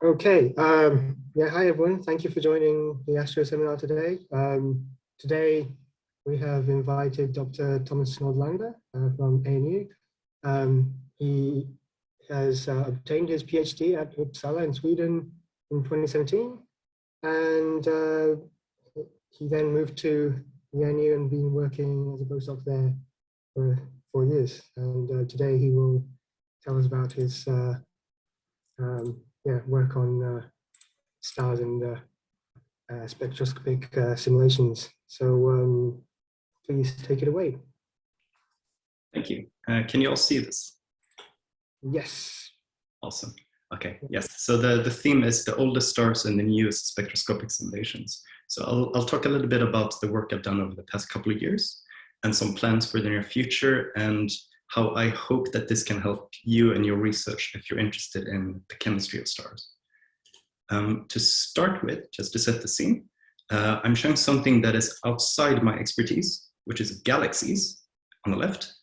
Okay. Yeah. Hi, everyone. Thank you for joining the Astro seminar today. Today, we have invited Dr. Thomas Nordlander from ANU. He has obtained his PhD at Uppsala in Sweden in 2017, and he then moved to the ANU and been working as a postdoc there for 4 years. And today he will tell us about his work on stars and spectroscopic simulations. So please take it away. Thank you. Can you all see this? Yes. Awesome. Okay, yes. So the theme is the oldest stars and the newest spectroscopic simulations. So I'll talk a little bit about the work I've done over the past couple of years and some plans for the near future and how I hope that this can help you and your research if you're interested in the chemistry of stars. To start with, just to set the scene, I'm showing something that is outside my expertise, which is galaxies on the left.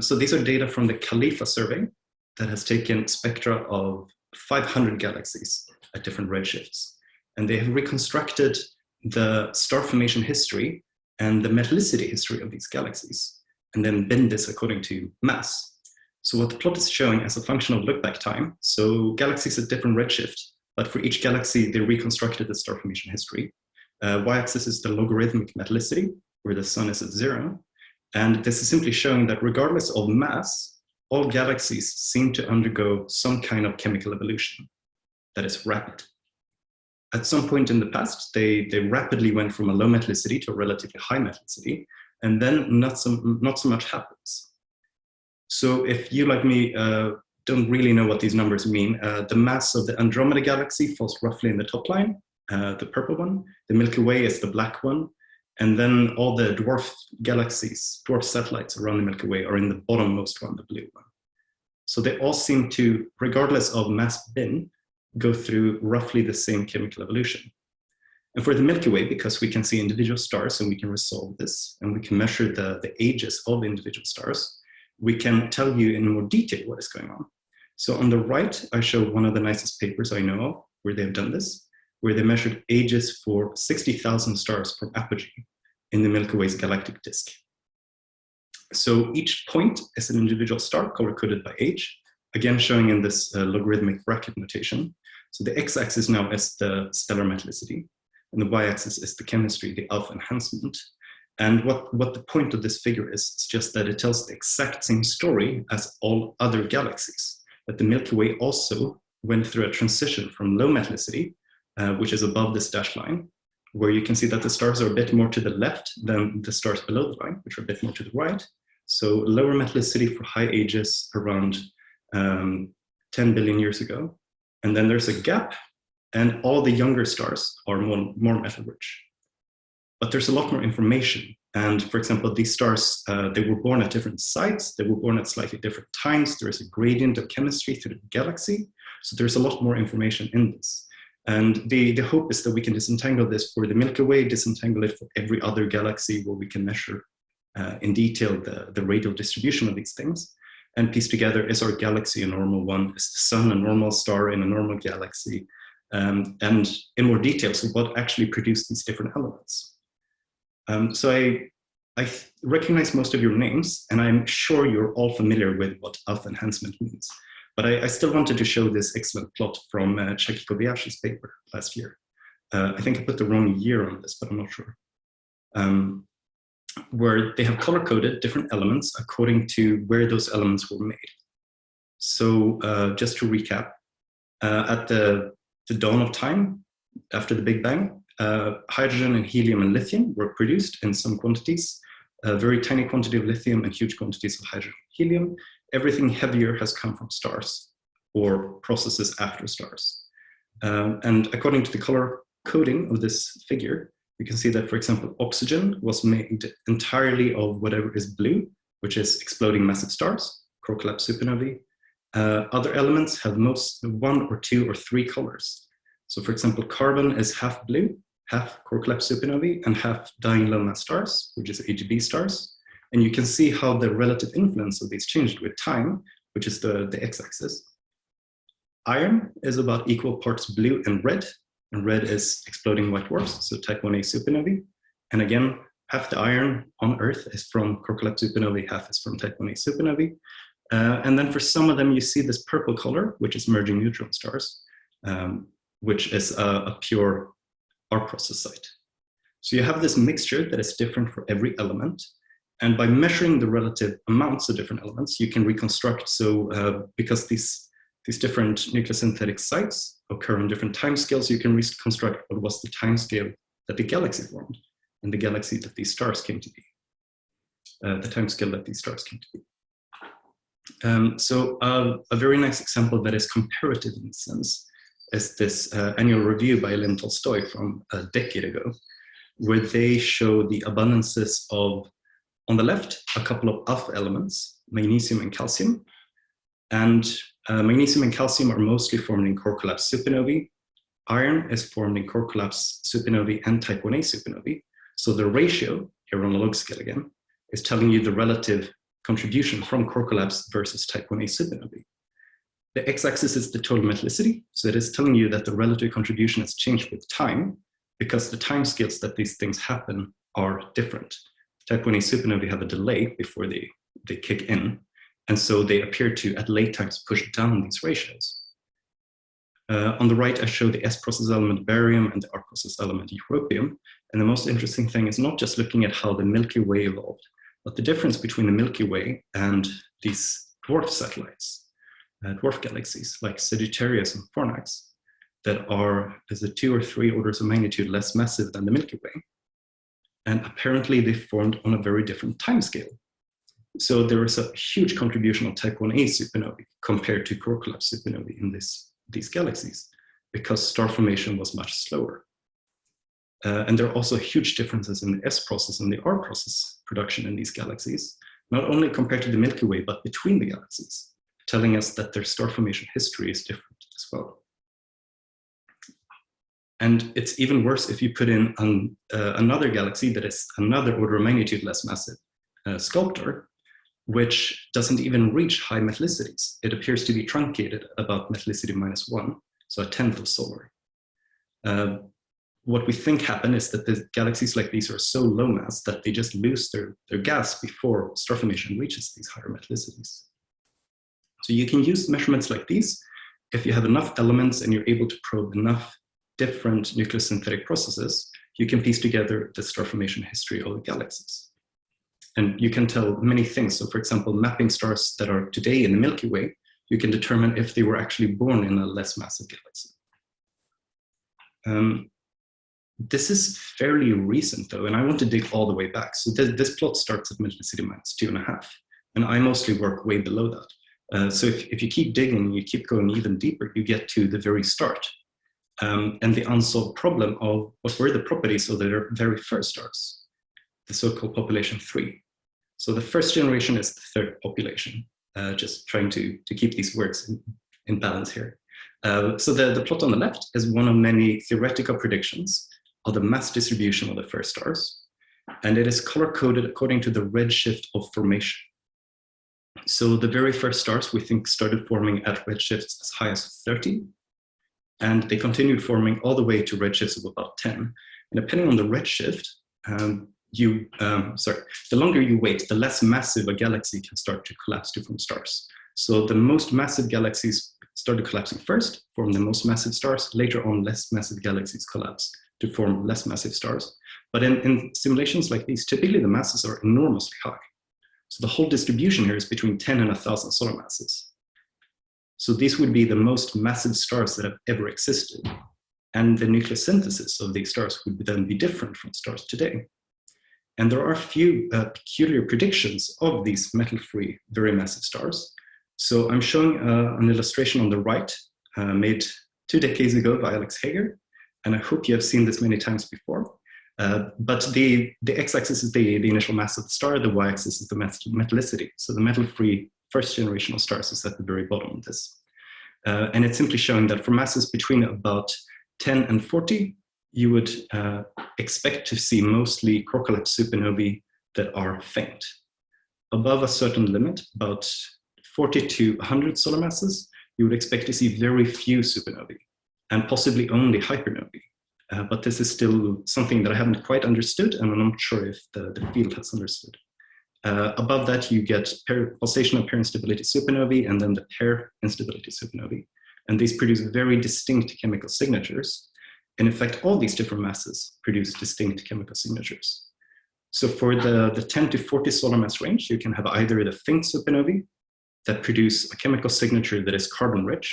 So these are data from the Khalifa survey that has taken spectra of 500 galaxies at different redshifts. And they have reconstructed the star formation history and the metallicity history of these galaxies, and then bin this according to mass. So what the plot is showing as a function of look-back time, so galaxies at different redshift, but for each galaxy, they reconstructed the star formation history. Y-axis is the logarithmic metallicity, where the sun is at 0. And this is simply showing that regardless of mass, all galaxies seem to undergo some kind of chemical evolution that is rapid. At some point in the past, they rapidly went from a low metallicity to a relatively high metallicity, and then not so much happens. So if you, like me, don't really know what these numbers mean, the mass of the Andromeda galaxy falls roughly in the top line, the purple one. The Milky Way is the black one. And then all the dwarf galaxies, dwarf satellites around the Milky Way are in the bottommost one, the blue one. So they all seem to, regardless of mass bin, go through roughly the same chemical evolution. And for the Milky Way, because we can see individual stars and we can resolve this, and we can measure the ages of individual stars, we can tell you in more detail what is going on. So on the right, I show one of the nicest papers I know of where they've done this, where they measured ages for 60,000 stars from apogee in the Milky Way's galactic disk. So each point is an individual star color-coded by age, again showing in this logarithmic bracket notation. So the x-axis now is the stellar metallicity, and the y-axis is the chemistry, the alpha enhancement. And what the point of this figure is just that it tells the exact same story as all other galaxies, that the Milky Way also went through a transition from low metallicity, which is above this dashed line, where you can see that the stars are a bit more to the left than the stars below the line, which are a bit more to the right. So lower metallicity for high ages around 10 billion years ago. And then there's a gap, and all the younger stars are more metal rich. But there's a lot more information. And for example, these stars, they were born at different sites. They were born at slightly different times. There is a gradient of chemistry through the galaxy. So there's a lot more information in this. And the hope is that we can disentangle this for the Milky Way, disentangle it for every other galaxy where we can measure in detail the radial distribution of these things, and piece together, is our galaxy a normal one? Is the sun a normal star in a normal galaxy? And in more detail, so what actually produced these different elements? So I recognize most of your names, and I'm sure you're all familiar with what alpha enhancement means. But I still wanted to show this excellent plot from Czeki Kobayashi's paper last year. I think I put the wrong year on this, but I'm not sure. Where they have color-coded different elements according to where those elements were made. So just to recap, at the dawn of time, after the Big Bang, hydrogen and helium and lithium were produced in some quantities, a very tiny quantity of lithium and huge quantities of hydrogen and helium. Everything heavier has come from stars or processes after stars. And according to the color coding of this figure, you can see that, for example, oxygen was made entirely of whatever is blue, which is exploding massive stars, core collapse supernovae. Other elements have one or two or three colors. So for example, carbon is half blue, half core collapse supernovae, and half dying low mass stars, which is AGB stars. And you can see how the relative influence of these changed with time, which is the x-axis. iron is about equal parts blue and red is exploding white dwarfs, so type 1a supernovae. And again, half the iron on Earth is from core collapse supernovae, half is from type 1a supernovae. And then for some of them, you see this purple color, which is merging neutron stars, which is a pure R process site. So you have this mixture that is different for every element. And by measuring the relative amounts of different elements, you can reconstruct. So because these different nucleosynthetic sites occur in different timescales, you can reconstruct what was the timescale that the galaxy formed and the galaxy that these stars came to be, the timescale that these stars came to be. So a very nice example that is comparative in this sense is this annual review by Lev Tolstoy from a decade ago, where they show the abundances of, on the left, a couple of alpha elements, magnesium and calcium. And magnesium and calcium are mostly formed in core collapse supernovae. Iron is formed in core collapse supernovae and type 1a supernovae. So the ratio, here on a log scale again, is telling you the relative contribution from core collapse versus type 1a supernovae. The x-axis is the total metallicity, so it is telling you that the relative contribution has changed with time because the time scales that these things happen are different. Type 1a supernovae have a delay before they kick in, and so they appear to, at late times, push down these ratios. On the right, I show the S process element barium and the R process element europium, and the most interesting thing is not just looking at how the Milky Way evolved, but the difference between the Milky Way and these dwarf satellites, dwarf galaxies like Sagittarius and Fornax, that are as 2 or 3 orders of magnitude less massive than the Milky Way. And apparently they formed on a very different time scale. So there is a huge contribution of type 1a supernovae compared to core collapse supernovae in these galaxies, because star formation was much slower. And there are also huge differences in the S process and the R process production in these galaxies, not only compared to the Milky Way, but between the galaxies, telling us that their star formation history is different as well. And it's even worse if you put in another galaxy that is another order of magnitude less massive, Sculptor, which doesn't even reach high metallicities. It appears to be truncated about metallicity -1, so a tenth of solar. What we think happened is that the galaxies like these are so low mass that they just lose their gas before star formation reaches these higher metallicities. So you can use measurements like these if you have enough elements and you're able to probe enough different nucleosynthetic processes. You can piece together the star formation history of the galaxies. And you can tell many things. So for example, mapping stars that are today in the Milky Way, you can determine if they were actually born in a less massive galaxy. This is fairly recent though, and I want to dig all the way back. So this plot starts at metallicity -2.5, and I mostly work way below that. So if you keep digging, you keep going even deeper, you get to the very start. And the unsolved problem of what were the properties of the very first stars, the so-called population 3. So the first generation is the third population, just trying to keep these words in balance here. So the plot on the left is one of many theoretical predictions of the mass distribution of the first stars. And it is color-coded according to the redshift of formation. So the very first stars we think started forming at redshifts as high as 30. And they continued forming all the way to redshifts of about 10. And depending on the redshift, the longer you wait, the less massive a galaxy can start to collapse to form stars. So the most massive galaxies started collapsing first, form the most massive stars. Later on, less massive galaxies collapse to form less massive stars. But in simulations like these, typically the masses are enormously high. So the whole distribution here is between 10 and 1,000 solar masses. So these would be the most massive stars that have ever existed. And the nucleosynthesis of these stars would then be different from stars today. And there are a few peculiar predictions of these metal-free, very massive stars. So I'm showing an illustration on the right, made 2 decades ago by Alex Hager. And I hope you have seen this many times before. But the x-axis is the initial mass of the star, the y-axis is the metallicity. So the metal-free first generation of stars is at the very bottom of this. And it's simply showing that for masses between about 10 and 40, you would expect to see mostly core collapse supernovae that are faint. Above a certain limit, about 40 to 100 solar masses, you would expect to see very few supernovae, and possibly only hypernovae. But this is still something that I haven't quite understood, and I'm not sure if the field has understood. Above that, you get pulsational pair instability supernovae, and then the pair instability supernovae. And these produce very distinct chemical signatures. And in fact, all these different masses produce distinct chemical signatures. So for the 10 to 40 solar mass range, you can have either the faint supernovae that produce a chemical signature that is carbon-rich,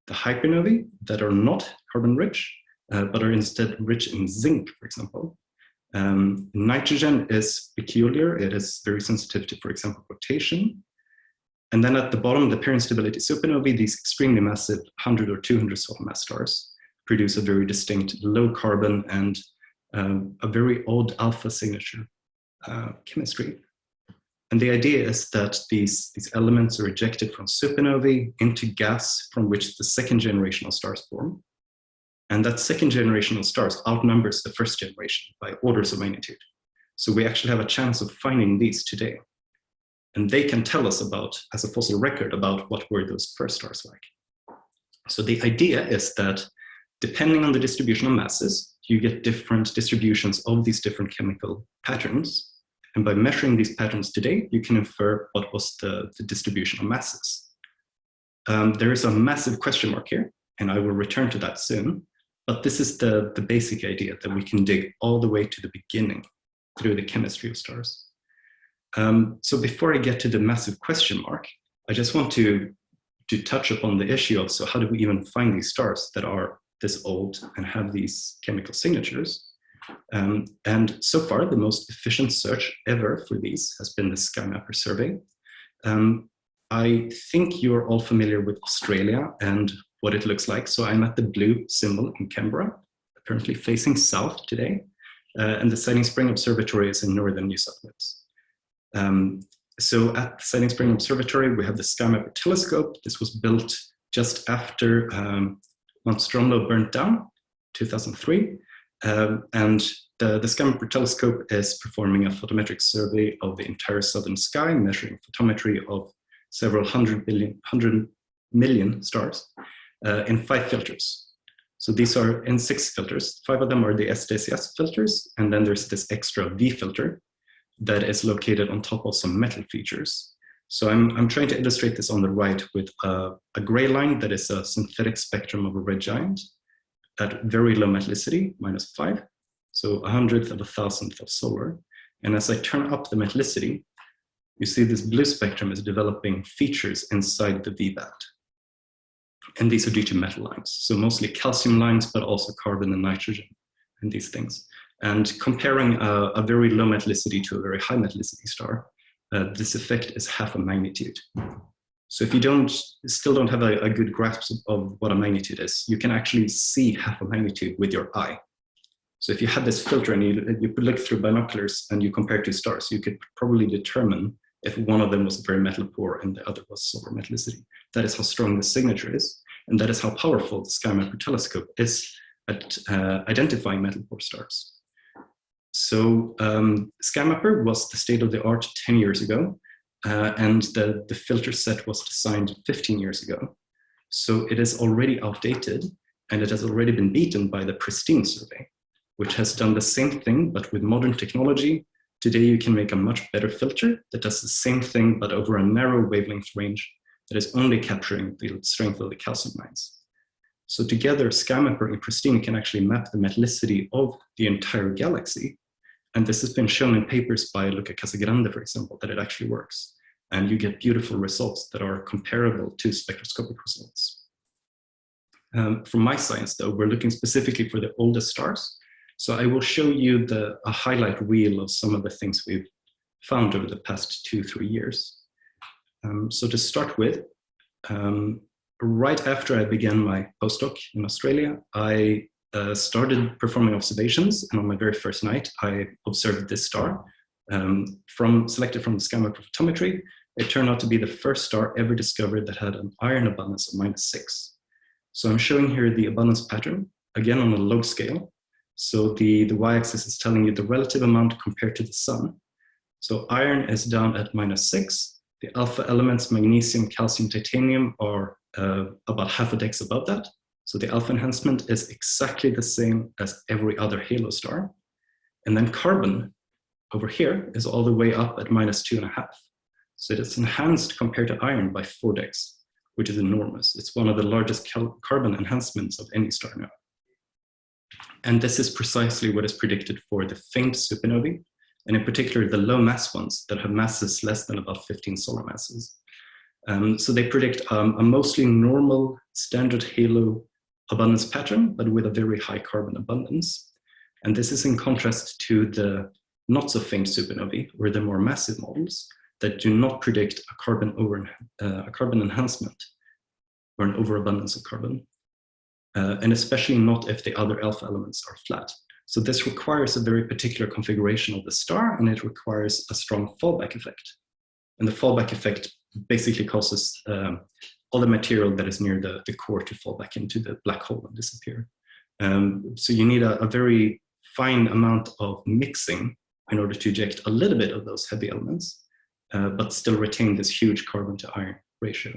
the hypernovae that are not carbon-rich, but are instead rich in zinc, for example. Nitrogen is peculiar. It is very sensitive to, for example, rotation. And then at the bottom, the pair instability supernovae, these extremely massive 100 or 200 solar mass stars, produce a very distinct low carbon and a very odd alpha signature chemistry. And the idea is that these elements are ejected from supernovae into gas from which the second generational stars form. And that second generational stars outnumbers the first generation by orders of magnitude. So we actually have a chance of finding these today. And they can tell us about, as a fossil record, about what were those first stars like. So the idea is that depending on the distribution of masses, you get different distributions of these different chemical patterns. And by measuring these patterns today, you can infer what was the distribution of masses. There is a massive question mark here, and I will return to that soon. But this is the basic idea, that we can dig all the way to the beginning through the chemistry of stars. So before I get to the massive question mark, I just want to touch upon the issue of, so how do we even find these stars that are this old and have these chemical signatures? And so far, the most efficient search ever for these has been the SkyMapper survey. I think you're all familiar with Australia and what it looks like. So I'm at the blue symbol in Canberra, apparently facing south today. And the Siding Spring Observatory is in northern New South Wales. So at the Siding Spring Observatory, we have the SkyMapper telescope. This was built just after Mount Stromlo burnt down, 2003. And the SkyMapper telescope is performing a photometric survey of the entire southern sky, measuring photometry of several 100 million stars in 5 filters. So these are in 6 filters. 5 of them are the SDCS filters, and then there's this extra V filter that is located on top of some metal features. So I'm trying to illustrate this on the right with a gray line that is a synthetic spectrum of a red giant at very low metallicity, -5, so 100th of a 1000th of solar. And as I turn up the metallicity, you see this blue spectrum is developing features inside the V band. And these are due to metal lines, so mostly calcium lines, but also carbon and nitrogen and these things. And comparing a very low metallicity to a very high metallicity star, this effect is half a magnitude. So if you still don't have a good grasp of what a magnitude is, you can actually see half a magnitude with your eye. So if you had this filter and you could look through binoculars and you compare 2 stars, you could probably determine if one of them was very metal poor and the other was solar metallicity. That is how strong the signature is, and that is how powerful the SkyMapper telescope is at identifying metal poor stars. So SkyMapper was the state of the art 10 years ago, and the filter set was designed 15 years ago. So it is already outdated, and it has already been beaten by the Pristine survey, which has done the same thing, but with modern technology. Today you can make a much better filter that does the same thing, but over a narrow wavelength range that is only capturing the strength of the calcium lines. So together, SkyMapper and Pristine can actually map the metallicity of the entire galaxy. And this has been shown in papers by Luca Casagrande, for example, that it actually works. And you get beautiful results that are comparable to spectroscopic results. From my science, though, we're looking specifically for the oldest stars. So I will show you a highlight reel of some of the things we've found over the past 2-3 years. So to start with, right after I began my postdoc in Australia, I started performing observations, and on my very first night, I observed this star selected from the SkyMapper photometry. It turned out to be the first star ever discovered that had an iron abundance of -6. So I'm showing here the abundance pattern, again on a log scale. So the y-axis is telling you the relative amount compared to the sun. So iron is down at -6. The alpha elements, magnesium, calcium, titanium, are about half a dex above that. So the alpha enhancement is exactly the same as every other halo star. And then carbon over here is all the way up at -2.5. So it's enhanced compared to iron by 4 dex, which is enormous. It's one of the largest carbon enhancements of any star now. And this is precisely what is predicted for the faint supernovae, and in particular the low mass ones that have masses less than about 15 solar masses. So they predict a mostly normal standard halo abundance pattern, but with a very high carbon abundance. And this is in contrast to the not so faint supernovae, or the more massive models that do not predict a carbon enhancement or an overabundance of carbon, and especially not if the other alpha elements are flat. So this requires a very particular configuration of the star, and it requires a strong fallback effect. And the fallback effect basically causes all the material that is near the core to fall back into the black hole and disappear. So you need a very fine amount of mixing in order to eject a little bit of those heavy elements, but still retain this huge carbon to iron ratio.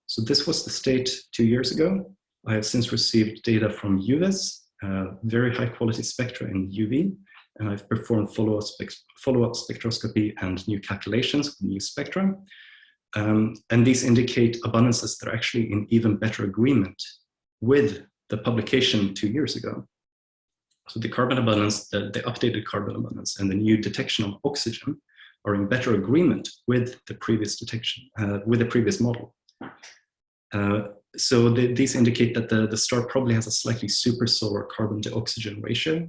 So this was the state 2 years ago. I have since received data from UVIS, very high quality spectra in UV, and I've performed follow-up spectroscopy and new calculations with new spectra. And these indicate abundances that are actually in even better agreement with the publication 2 years ago. So the carbon abundance, the updated carbon abundance, and the new detection of oxygen are in better agreement with the previous detection, with the previous model. So these indicate that the star probably has a slightly supersolar carbon to oxygen ratio.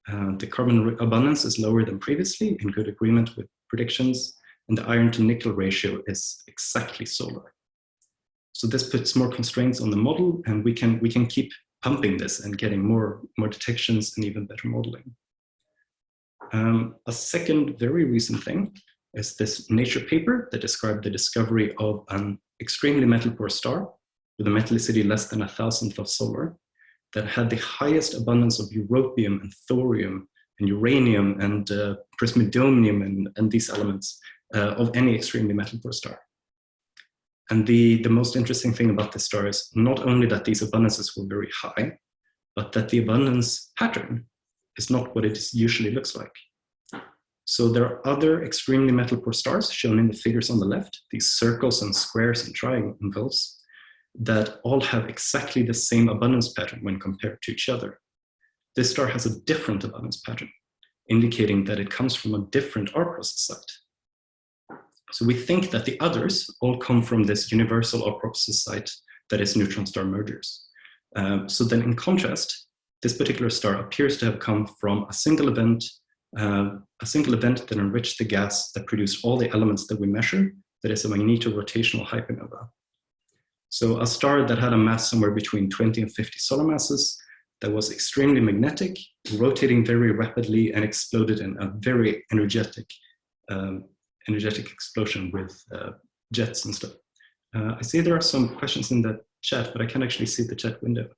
The carbon abundance is lower than previously, in good agreement with predictions, and the iron to nickel ratio is exactly solar. So this puts more constraints on the model, and we can keep pumping this and getting more detections and even better modeling. A second very recent thing is this Nature paper that described the discovery of an extremely metal-poor star with a metallicity less than 1,000th of solar that had the highest abundance of europium and thorium and uranium and prismadominium and these elements of any extremely metal-poor star. And the most interesting thing about this star is not only that these abundances were very high, but that the abundance pattern is not what it usually looks like. So there are other extremely metal-poor stars shown in the figures on the left, these circles and squares and triangles, that all have exactly the same abundance pattern when compared to each other. This star has a different abundance pattern, indicating that it comes from a different R process site. So we think that the others all come from this universal R process site that is neutron star mergers. So then in contrast, this particular star appears to have come from a single event that enriched the gas that produced all the elements that we measure, that is a magnetorotational hypernova. So a star that had a mass somewhere between 20 and 50 solar masses, that was extremely magnetic, rotating very rapidly, and exploded in a very energetic explosion with jets and stuff. I see there are some questions in the chat, but I can't actually see the chat window.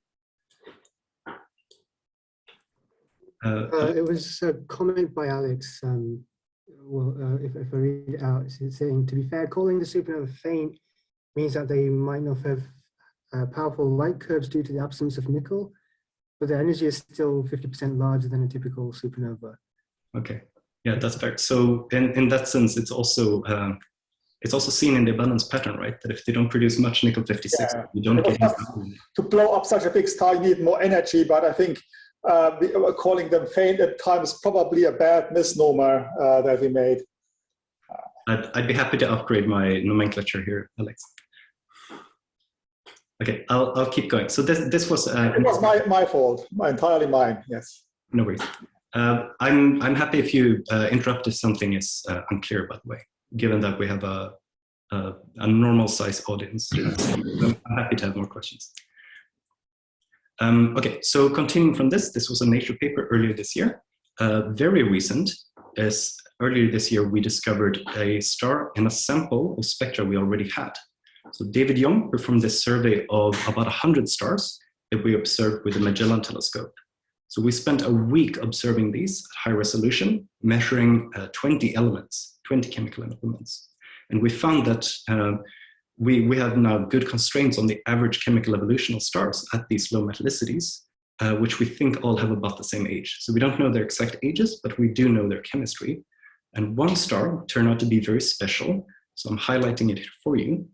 It was a comment by Alex. If I read it out, it's saying, to be fair, calling the supernova faint means that they might not have powerful light curves due to the absence of nickel, but the energy is still 50% larger than a typical supernova. Okay. Yeah, that's fair. So in that sense, it's also seen in the abundance pattern, right? That if they don't produce much nickel 56, yeah, you don't get to blow up such a big star, you need more energy. But I think calling them faint at times is probably a bad misnomer that we made. I'd be happy to upgrade my nomenclature here, Alex. Okay, I'll keep going. So this was it was my fault, entirely mine. Yes. No worries. I'm happy if you interrupt if something is unclear, by the way, given that we have a normal size audience. I'm happy to have more questions. Okay, so continuing from this was a Nature paper earlier this year. Very recent is earlier this year, we discovered a star in a sample of spectra we already had. So David Young performed this survey of about 100 stars that we observed with the Magellan telescope. So we spent a week observing these at high resolution, measuring 20 elements, 20 chemical elements. And we found that we have now good constraints on the average chemical evolution of stars at these low metallicities, which we think all have about the same age. So we don't know their exact ages, but we do know their chemistry. And one star turned out to be very special, so I'm highlighting it here for you.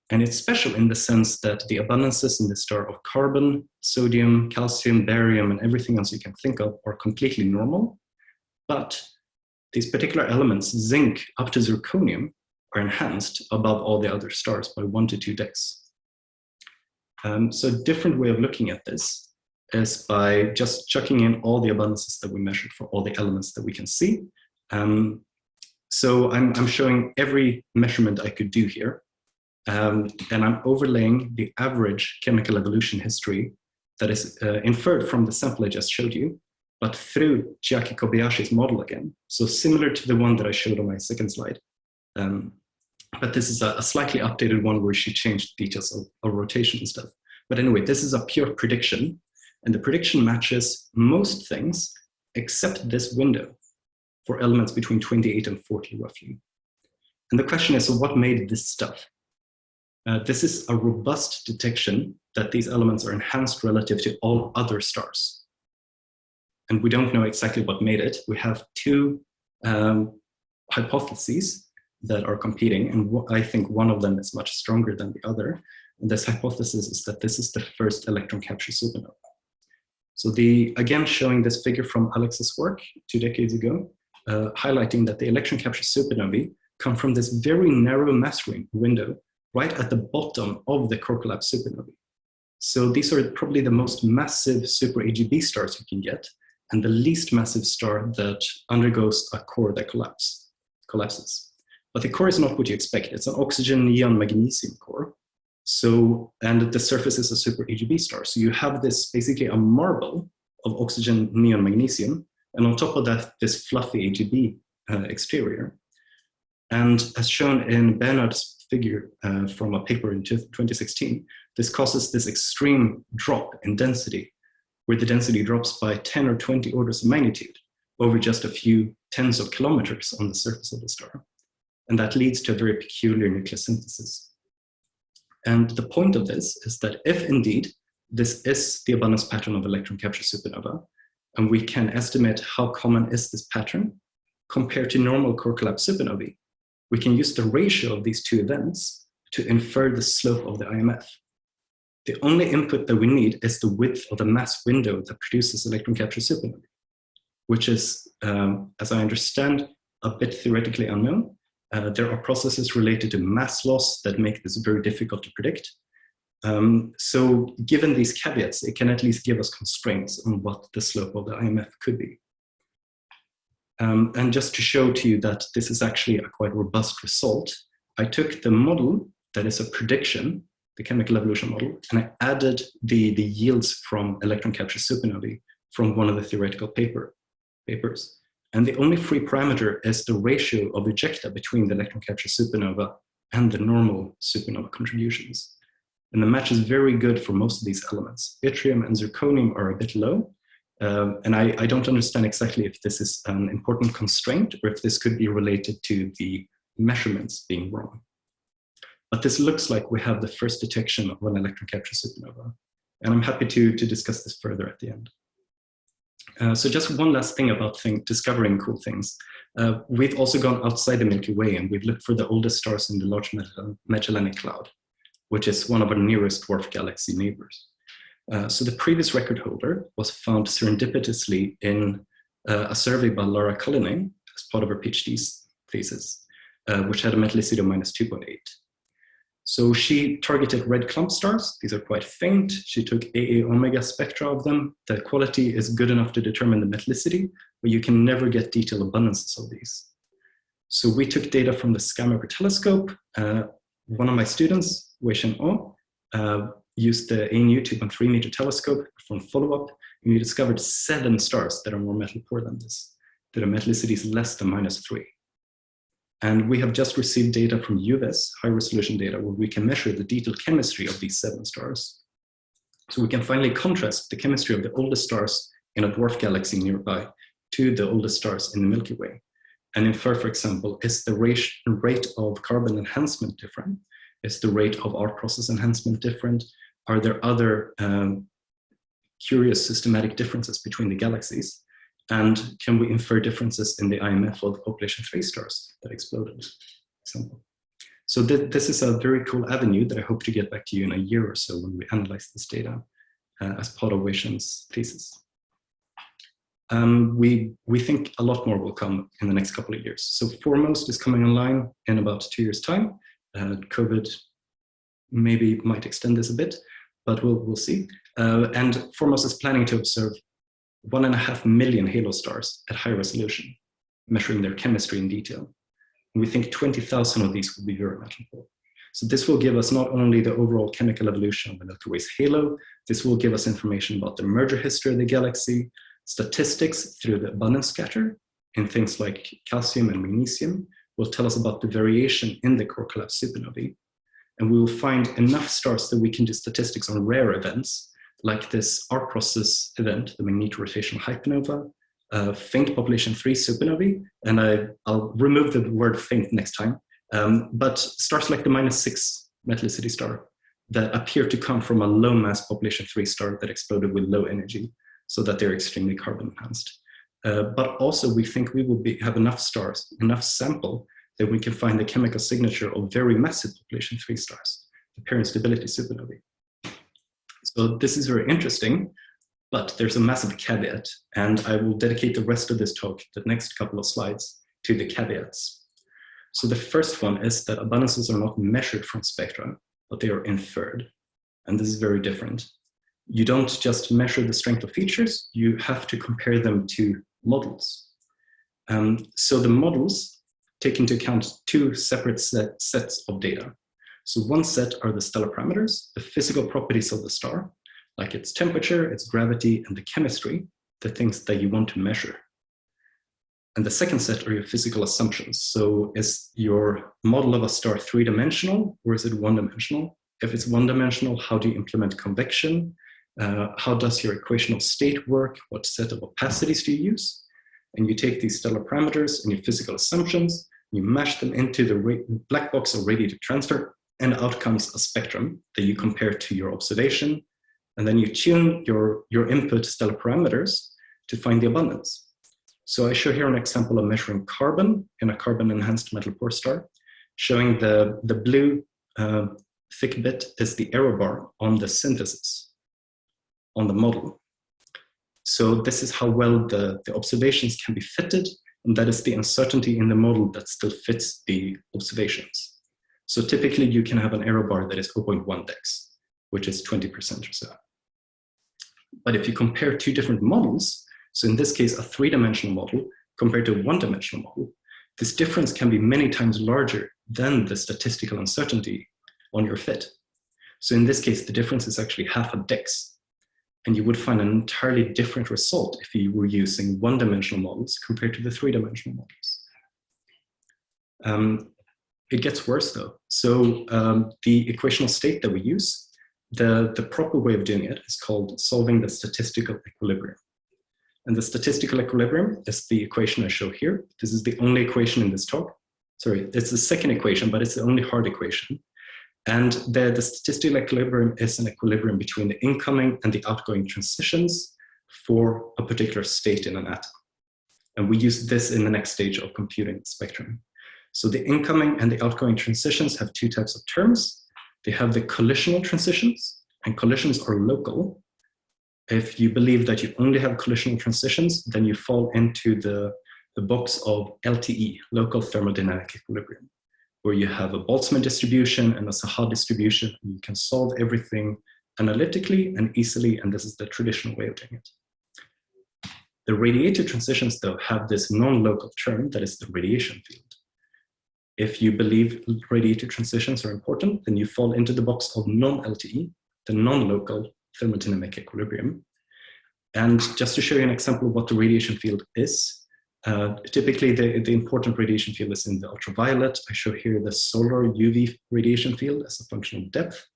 And it's special in the sense that the abundances in the star of carbon, sodium, calcium, barium, and everything else you can think of are completely normal. But these particular elements, zinc up to zirconium, are enhanced above all the other stars by 1 to 2 decs. So a different way of looking at this is by just chucking in all the abundances that we measured for all the elements that we can see. So I'm showing every measurement I could do here. And I'm overlaying the average chemical evolution history that is inferred from the sample I just showed you, but through Chiaki Kobayashi's model again. So similar to the one that I showed on my second slide. But this is a slightly updated one where she changed details of rotation and stuff. But anyway, this is a pure prediction. And the prediction matches most things except this window for elements between 28 and 40 roughly. And the question is, so what made this stuff? This is a robust detection that these elements are enhanced relative to all other stars. And we don't know exactly what made it. We have two hypotheses that are competing, and I think one of them is much stronger than the other. And this hypothesis is that this is the first electron capture supernova. So again, showing this figure from Alex's work 2 decades ago, highlighting that the electron capture supernovae come from this very narrow mass window right at the bottom of the core collapse supernovae. So these are probably the most massive super AGB stars you can get, and the least massive star that undergoes a core that collapses. But the core is not what you expect. It's an oxygen neon magnesium core. So, and the surface is a super AGB star. So you have this basically a marble of oxygen neon magnesium, and on top of that, this fluffy AGB exterior. And as shown in Bernard's figure from a paper in 2016, this causes this extreme drop in density, where the density drops by 10 or 20 orders of magnitude over just a few tens of kilometers on the surface of the star. And that leads to a very peculiar nucleosynthesis. And the point of this is that if indeed this is the abundance pattern of electron capture supernova, and we can estimate how common is this pattern compared to normal core collapse supernovae, we can use the ratio of these two events to infer the slope of the IMF. The only input that we need is the width of the mass window that produces electron capture supernovae, which is, as I understand, a bit theoretically unknown. There are processes related to mass loss that make this very difficult to predict. So given these caveats, it can at least give us constraints on what the slope of the IMF could be. And just to show to you that this is actually a quite robust result, I took the model that is a prediction, the chemical evolution model, and I added the yields from electron capture supernovae from one of the theoretical papers. And the only free parameter is the ratio of ejecta between the electron capture supernova and the normal supernova contributions. And the match is very good for most of these elements. Yttrium and zirconium are a bit low. And I don't understand exactly if this is an important constraint or if this could be related to the measurements being wrong. But this looks like we have the first detection of an electron capture supernova. And I'm happy to discuss this further at the end. So just one last thing about discovering cool things. We've also gone outside the Milky Way and we've looked for the oldest stars in the Large Magellanic Cloud, which is one of our nearest dwarf galaxy neighbors. So the previous record holder was found serendipitously in a survey by Laura Cullinane as part of her PhD thesis, which had a metallicity of -2.8. So she targeted red clump stars. These are quite faint. She took AA omega spectra of them. The quality is good enough to determine the metallicity, but you can never get detailed abundances of these. So we took data from the SkyMapper telescope. One of my students, Wei-Shen Oh, used the ANU 2.3 meter telescope from follow-up, and we discovered 7 stars that are more metal poor than this, that are metallicities less than -3. And we have just received data from UVES, high resolution data, where we can measure the detailed chemistry of these 7 stars. So we can finally contrast the chemistry of the oldest stars in a dwarf galaxy nearby to the oldest stars in the Milky Way. And infer, for example, is the rate of carbon enhancement different? Is the rate of arc process enhancement different? Are there other curious systematic differences between the galaxies? And can we infer differences in the IMF of the population 3 stars that exploded, for example? So this is a very cool avenue that I hope to get back to you in a year or so when we analyze this data as part of Wei Shen's thesis. We think a lot more will come in the next couple of years. So Foremost is coming online in about 2 years' time. COVID maybe might extend this a bit, but we'll see. And Foremost is planning to observe 1.5 million halo stars at high resolution, measuring their chemistry in detail. And we think 20,000 of these will be very metal. So this will give us not only the overall chemical evolution of the Milky Way's halo, this will give us information about the merger history of the galaxy, statistics through the abundance scatter in things like calcium and magnesium will tell us about the variation in the core collapse supernovae. And we will find enough stars that we can do statistics on rare events, like this arc process event, the magnetorotational hypernova, faint population 3 supernovae, and I'll remove the word faint next time, but stars like the -6 Metallicity star that appear to come from a low mass population 3 star that exploded with low energy, so that they're extremely carbon enhanced. But also we think we will have enough stars, enough sample, that we can find the chemical signature of very massive population 3 stars, the pair instability supernovae. So this is very interesting, but there's a massive caveat, and I will dedicate the rest of this talk, the next couple of slides, to the caveats. So the first one is that abundances are not measured from spectra, but they are inferred. And this is very different. You don't just measure the strength of features, you have to compare them to models. So the models take into account 2 separate sets of data. So one set are the stellar parameters, the physical properties of the star, like its temperature, its gravity, and the chemistry, the things that you want to measure. And the second set are your physical assumptions. So is your model of a star 3-dimensional, or is it 1-dimensional? If it's 1-dimensional, how do you implement convection? How does your equation of state work? What set of opacities do you use? And you take these stellar parameters and your physical assumptions, you mash them into the black box of radiative transfer, and out comes a spectrum that you compare to your observation. And then you tune your input stellar parameters to find the abundance. So I show here an example of measuring carbon in a carbon-enhanced metal poor star, showing the blue thick bit is the error bar on the synthesis, on the model. So this is how well the observations can be fitted, and that is the uncertainty in the model that still fits the observations. So typically you can have an error bar that is 0.1 dex, which is 20% or so. But if you compare 2 different models, so in this case a 3-dimensional model compared to a 1-dimensional model, this difference can be many times larger than the statistical uncertainty on your fit. So in this case, the difference is actually half a dex. And you would find an entirely different result if you were using 1-dimensional models compared to the 3-dimensional models. It gets worse though. So the equational state that we use, the proper way of doing it is called solving the statistical equilibrium. And the statistical equilibrium is the equation I show here. This is the only equation in this talk. Sorry, it's the second equation, but it's the only hard equation. And the statistical equilibrium is an equilibrium between the incoming and the outgoing transitions for a particular state in an atom. And we use this in the next stage of computing the spectrum. So the incoming and the outgoing transitions have 2 types of terms. They have the collisional transitions, and collisions are local. If you believe that you only have collisional transitions, then you fall into the box of LTE, local thermodynamic equilibrium, where you have a Boltzmann distribution and a Saha distribution, and you can solve everything analytically and easily, and this is the traditional way of doing it. The radiative transitions, though, have this non-local term that is the radiation field. If you believe radiative transitions are important, then you fall into the box of non-LTE, the non-local thermodynamic equilibrium. And just to show you an example of what the radiation field is, typically the important radiation field is in the ultraviolet. I show here the solar UV radiation field as a function of depth,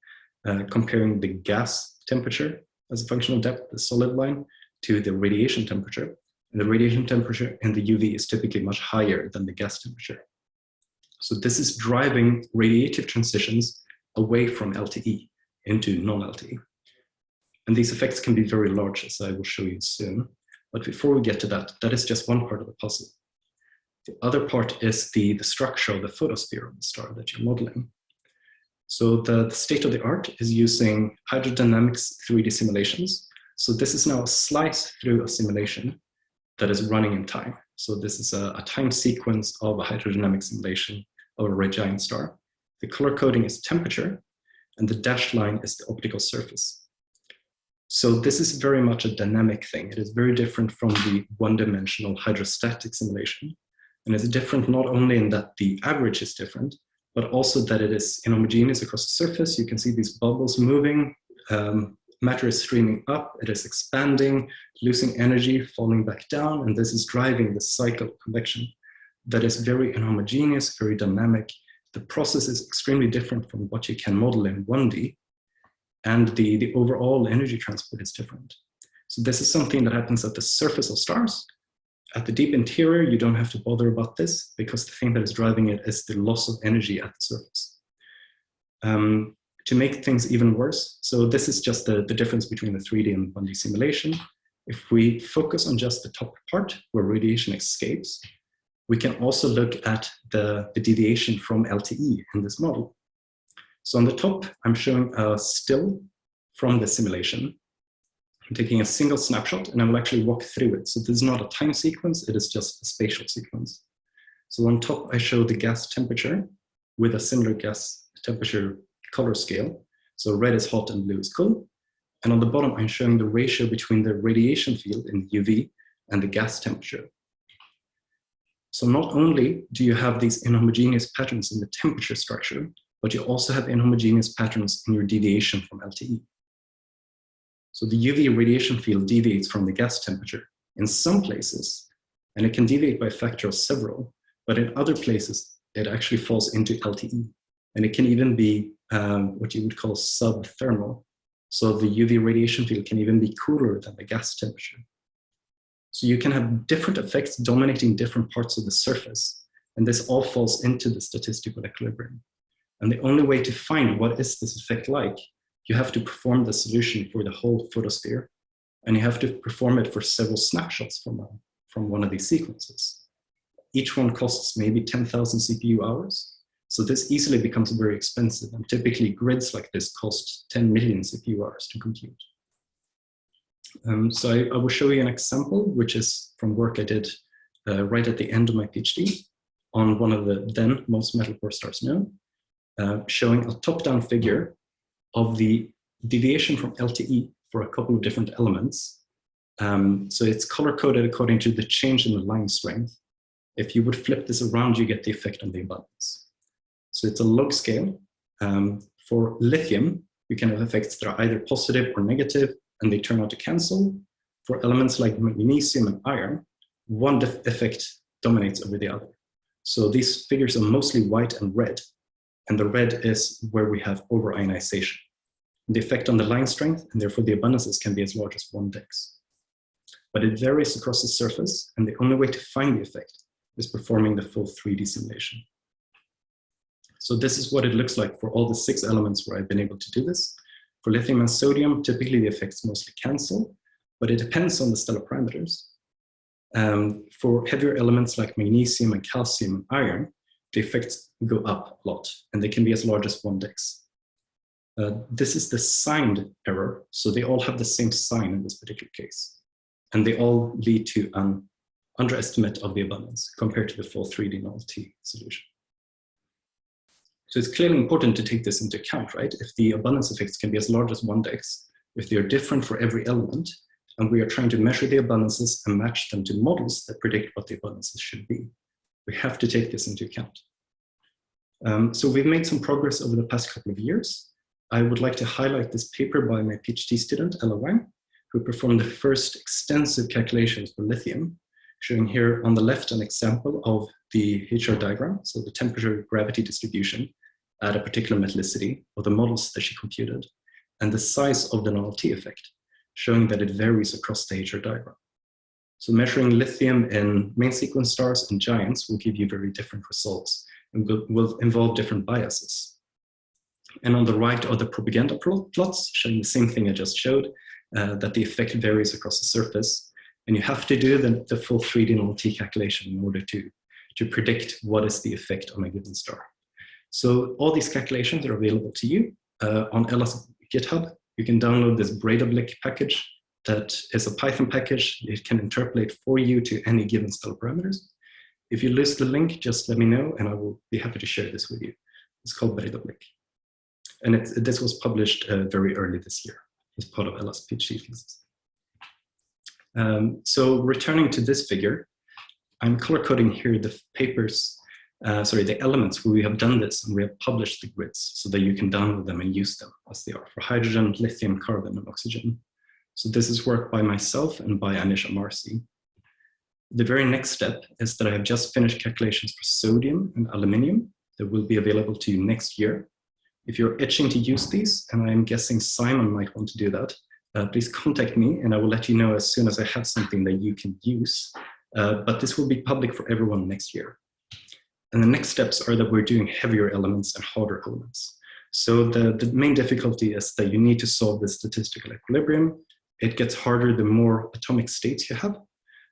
comparing the gas temperature as a function of depth, the solid line, to the radiation temperature. And the radiation temperature in the UV is typically much higher than the gas temperature. So this is driving radiative transitions away from LTE into non-LTE. And these effects can be very large, as I will show you soon. But before we get to that, that is just one part of the puzzle. The other part is the structure of the photosphere of the star that you're modeling. So the state of the art is using hydrodynamics 3D simulations. So this is now a slice through a simulation that is running in time. So this is a time sequence of a hydrodynamic simulation of a red giant star. The color coding is temperature, and the dashed line is the optical surface. So this is very much a dynamic thing. It is very different from the one-dimensional hydrostatic simulation. And it's different not only in that the average is different, but also that it is inhomogeneous across the surface. You can see these bubbles moving, matter is streaming up, it is expanding, losing energy, falling back down, and this is driving the cycle of convection that is very inhomogeneous, very dynamic. The process is extremely different from what you can model in 1D, and the overall energy transport is different. So this is something that happens at the surface of stars. At the deep interior, you don't have to bother about this because the thing that is driving it is the loss of energy at the surface. To make things even worse, so this is just the difference between the 3D and 1D simulation. If we focus on just the top part where radiation escapes, we can also look at the deviation from LTE in this model. So on the top, I'm showing a still from the simulation. I'm taking a single snapshot and I will actually walk through it. So this is not a time sequence, it is just a spatial sequence. So on top, I show the gas temperature with a similar gas temperature color scale. So red is hot and blue is cool. And on the bottom, I'm showing the ratio between the radiation field in UV and the gas temperature. So not only do you have these inhomogeneous patterns in the temperature structure, but you also have inhomogeneous patterns in your deviation from LTE. So the UV radiation field deviates from the gas temperature in some places, and it can deviate by a factor of several, but in other places, it actually falls into LTE. And it can even be what you would call subthermal. So the UV radiation field can even be cooler than the gas temperature. So you can have different effects dominating different parts of the surface, and this all falls into the statistical equilibrium. And the only way to find what is this effect like, you have to perform the solution for the whole photosphere, and you have to perform it for several snapshots from one of these sequences. Each one costs maybe 10,000 CPU hours, so this easily becomes very expensive, and typically grids like this cost 10 million CPU hours to compute. So I will show you an example, which is from work I did right at the end of my PhD on one of the then most metal-poor stars known, showing a top-down figure of the deviation from LTE for a couple of different elements. So it's color-coded according to the change in the line strength. If you would flip this around, you get the effect on the abundance. So it's a log scale. For lithium, you can have effects that are either positive or negative, and they turn out to cancel. For elements like magnesium and iron, one effect dominates over the other. So these figures are mostly white and red, and the red is where we have over-ionization. The effect on the line strength, and therefore the abundances, can be as large as 1 dex. But it varies across the surface, and the only way to find the effect is performing the full 3D simulation. So this is what it looks like for all the 6 elements where I've been able to do this. For lithium and sodium, typically the effects mostly cancel, but it depends on the stellar parameters. For heavier elements like magnesium and calcium and iron, the effects go up a lot, and they can be as large as 1 dex. This is the signed error, so they all have the same sign in this particular case. And they all lead to an underestimate of the abundance compared to the full 3D NLTE solution. So it's clearly important to take this into account, right? If the abundance effects can be as large as 1 dex, if they are different for every element, and we are trying to measure the abundances and match them to models that predict what the abundances should be, we have to take this into account. So we've made some progress over the past couple of years. I would like to highlight this paper by my PhD student, Ella Wang, who performed the first extensive calculations for lithium, showing here on the left an example of the HR diagram, so the temperature gravity distribution at a particular metallicity of the models that she computed, and the size of the NLTE effect, showing that it varies across the HR diagram. So measuring lithium in main sequence stars and giants will give you very different results and will involve different biases. And on the right are the propaganda plots showing the same thing I just showed, that the effect varies across the surface. And you have to do the full 3D NLTE calculation in order to predict what is the effect on a given star. So all these calculations are available to you on Ella's GitHub. You can download this radiative package that is a Python package. It can interpolate for you to any given stellar parameters. If you lose the link, just let me know and I will be happy to share this with you. It's called radiative. And this was published very early this year as part of Ella's PhD thesis. So returning to this figure, I'm color coding here the papers, the elements where we have done this and we have published the grids so that you can download them and use them as they are for hydrogen, lithium, carbon, and oxygen. So this is work by myself and by Anisha Marcy. The very next step is that I have just finished calculations for sodium and aluminium that will be available to you next year. If you're itching to use these, and I'm guessing Simon might want to do that, please contact me and I will let you know as soon as I have something that you can use. But this will be public for everyone next year. And the next steps are that we're doing heavier elements and harder elements. So the main difficulty is that you need to solve the statistical equilibrium. It gets harder the more atomic states you have.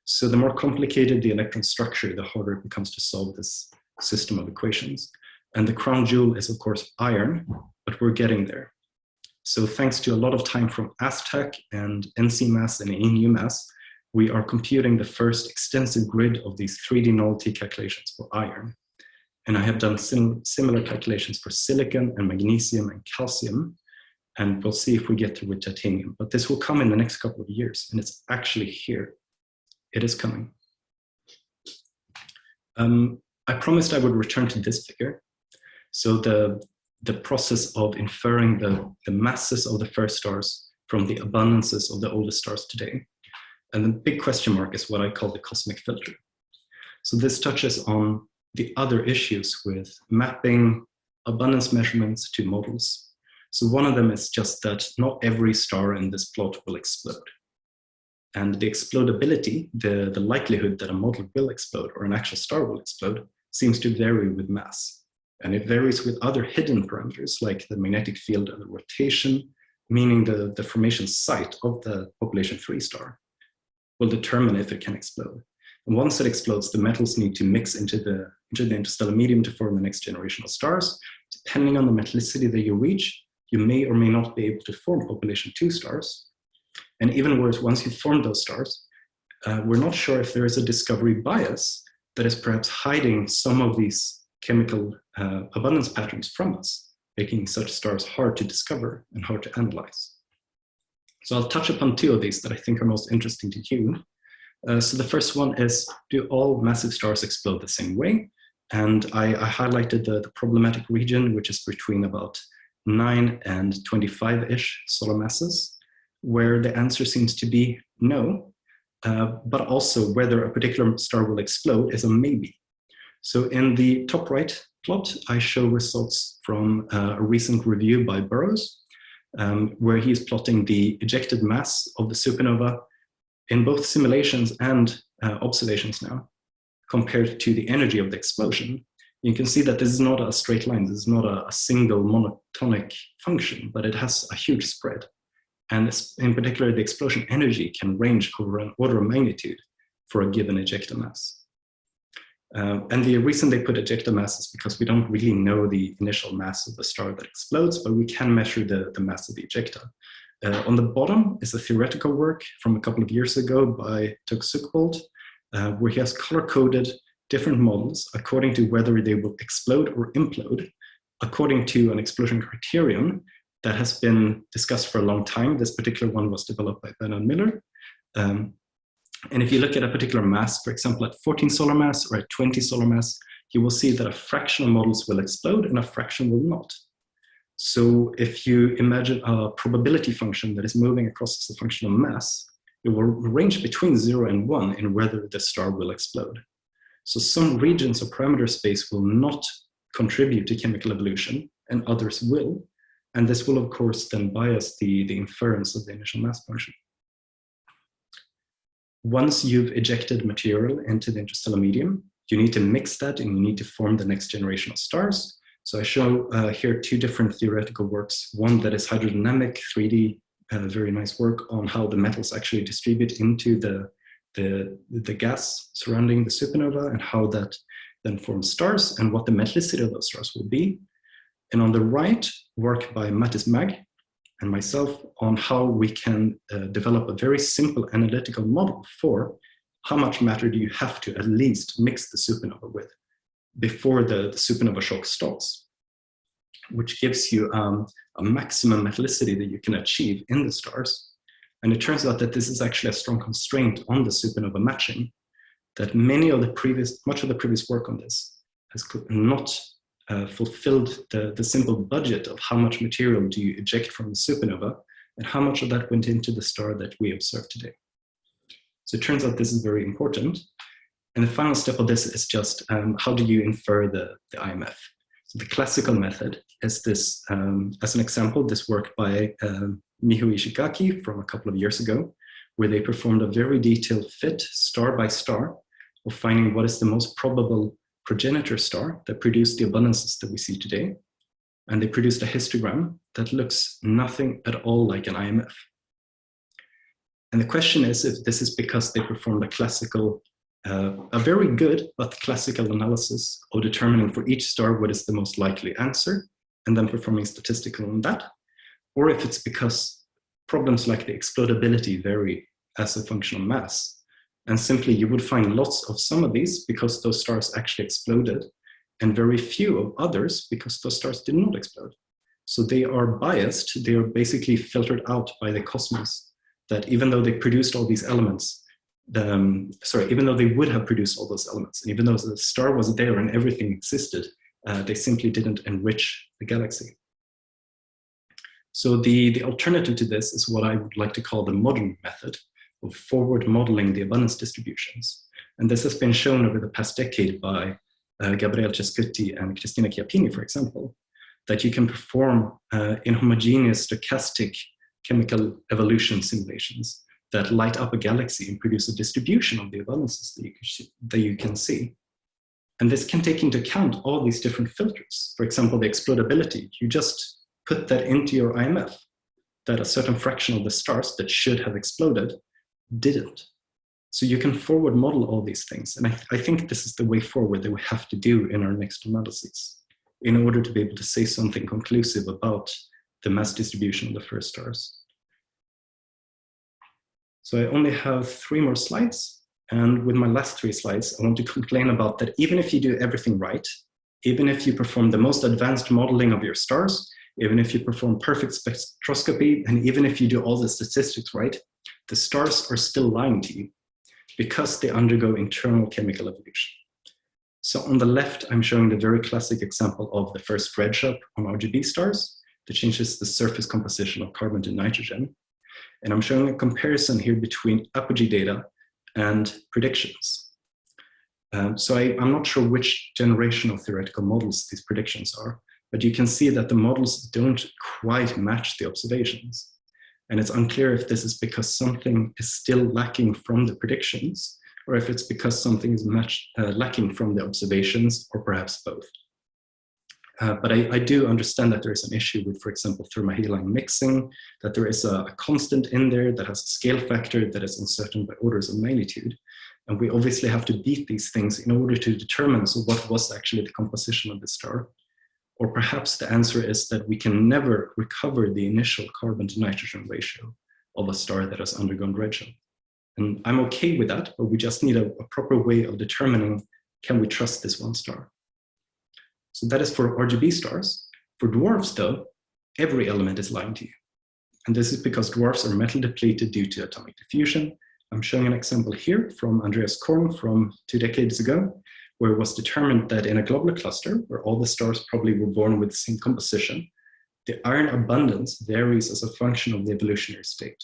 So the more complicated the electron structure, the harder it becomes to solve this system of equations. And the crown jewel is, of course, iron, but we're getting there. So thanks to a lot of time from Aztec and NCMass and ANU Mass, we are computing the first extensive grid of these 3D NLTE calculations for iron. And I have done similar calculations for silicon and magnesium and calcium. And we'll see if we get through with titanium. But this will come in the next couple of years, and it's actually here. It is coming. I promised I would return to this figure. So the process of inferring the masses of the first stars from the abundances of the oldest stars today. And the big question mark is what I call the cosmic filter. So this touches on the other issues with mapping abundance measurements to models. So one of them is just that not every star in this plot will explode. And the explodability, the likelihood that a model will explode or an actual star will explode, seems to vary with mass. And it varies with other hidden parameters like the magnetic field and the rotation, meaning the formation site of the population 3 star will determine if it can explode. And once it explodes, the metals need to mix into the interstellar medium to form the next generation of stars. Depending on the metallicity that you reach, you may or may not be able to form population 2 stars. And even worse, once you form those stars, we're not sure if there is a discovery bias that is perhaps hiding some of these chemical abundance patterns from us, making such stars hard to discover and hard to analyze. So I'll touch upon 2 of these that I think are most interesting to you. So the first one is, do all massive stars explode the same way? And I highlighted the problematic region, which is between about 9 and 25-ish solar masses, where the answer seems to be no, but also whether a particular star will explode is a maybe. So in the top right plot, I show results from a recent review by Burroughs, where he's plotting the ejected mass of the supernova in both simulations and observations now, compared to the energy of the explosion. You can see that this is not a straight line, this is not a single monotonic function, but it has a huge spread. And in particular, the explosion energy can range over an order of magnitude for a given ejecta mass. And the reason they put ejecta mass is because we don't really know the initial mass of the star that explodes, but we can measure the mass of the ejecta. On the bottom is a theoretical work from a couple of years ago by Tug Zuckbold, where he has color-coded different models according to whether they will explode or implode, according to an explosion criterion that has been discussed for a long time. This particular one was developed by Bernard Miller. And if you look at a particular mass, for example, at 14 solar mass or at 20 solar mass, you will see that a fraction of models will explode and a fraction will not. So if you imagine a probability function that is moving across as a function of mass, it will range between 0 and 1 in whether the star will explode. So some regions of parameter space will not contribute to chemical evolution and others will. And this will, of course, then bias the inference of the initial mass function. Once you've ejected material into the interstellar medium, you need to mix that and you need to form the next generation of stars. So I show here two different theoretical works, one that is hydrodynamic, 3D, very nice work on how the metals actually distribute into the gas surrounding the supernova and how that then forms stars and what the metallicity of those stars will be. And on the right, work by Mattis Mag and myself on how we can develop a very simple analytical model for how much matter do you have to at least mix the supernova with before the supernova shock stops, which gives you a maximum metallicity that you can achieve in the stars. And it turns out that this is actually a strong constraint on the supernova matching, that much of the previous work on this has not fulfilled the simple budget of how much material do you eject from the supernova and how much of that went into the star that we observe today. So it turns out this is very important. And the final step of this is just how do you infer the IMF? So the classical method is this, as an example, this work by Miho Ishigaki from a couple of years ago, where they performed a very detailed fit, star by star, of finding what is the most probable progenitor star that produced the abundances that we see today. And they produced a histogram that looks nothing at all like an IMF. And the question is if this is because they performed a classical, a very good but classical analysis of determining for each star what is the most likely answer, and then performing statistical on that, or if it's because problems like the explodability vary as a function of mass. And simply you would find lots of some of these because those stars actually exploded, and very few of others because those stars did not explode. So they are biased, they are basically filtered out by the cosmos, that even though they produced all these elements, even though they would have produced all those elements, and even though the star was there and everything existed, they simply didn't enrich the galaxy. So the alternative to this is what I would like to call the modern method of forward modeling the abundance distributions. And this has been shown over the past decade by Gabriele Cescuti and Cristina Chiappini, for example, that you can perform inhomogeneous stochastic chemical evolution simulations that light up a galaxy and produce a distribution of the abundances that you can see. And this can take into account all these different filters. For example, the explodability, you just put that into your IMF, that a certain fraction of the stars that should have exploded didn't. So you can forward model all these things. And I think this is the way forward that we have to do in our next analyses in order to be able to say something conclusive about the mass distribution of the first stars. So I only have 3 more slides. And with my last 3 slides, I want to complain about that even if you do everything right, even if you perform the most advanced modeling of your stars, even if you perform perfect spectroscopy, and even if you do all the statistics right, the stars are still lying to you because they undergo internal chemical evolution. So on the left, I'm showing the very classic example of the first redshift on RGB stars that changes the surface composition of carbon to nitrogen. And I'm showing a comparison here between apogee data and predictions. So I'm not sure which generation of theoretical models these predictions are, but you can see that the models don't quite match the observations. And it's unclear if this is because something is still lacking from the predictions, or if it's because something is lacking from the observations, or perhaps both. But I do understand that there is an issue with, for example, thermohaline mixing, that there is a constant in there that has a scale factor that is uncertain by orders of magnitude. And we obviously have to beat these things in order to determine what was actually the composition of the star. Or perhaps the answer is that we can never recover the initial carbon to nitrogen ratio of a star that has undergone redshift. And I'm okay with that, but we just need a proper way of determining, can we trust this one star? So that is for RGB stars. For dwarfs though, every element is lying to you. And this is because dwarfs are metal depleted due to atomic diffusion. I'm showing an example here from Andreas Korn from 2 decades ago, where it was determined that in a globular cluster, where all the stars probably were born with the same composition, the iron abundance varies as a function of the evolutionary state.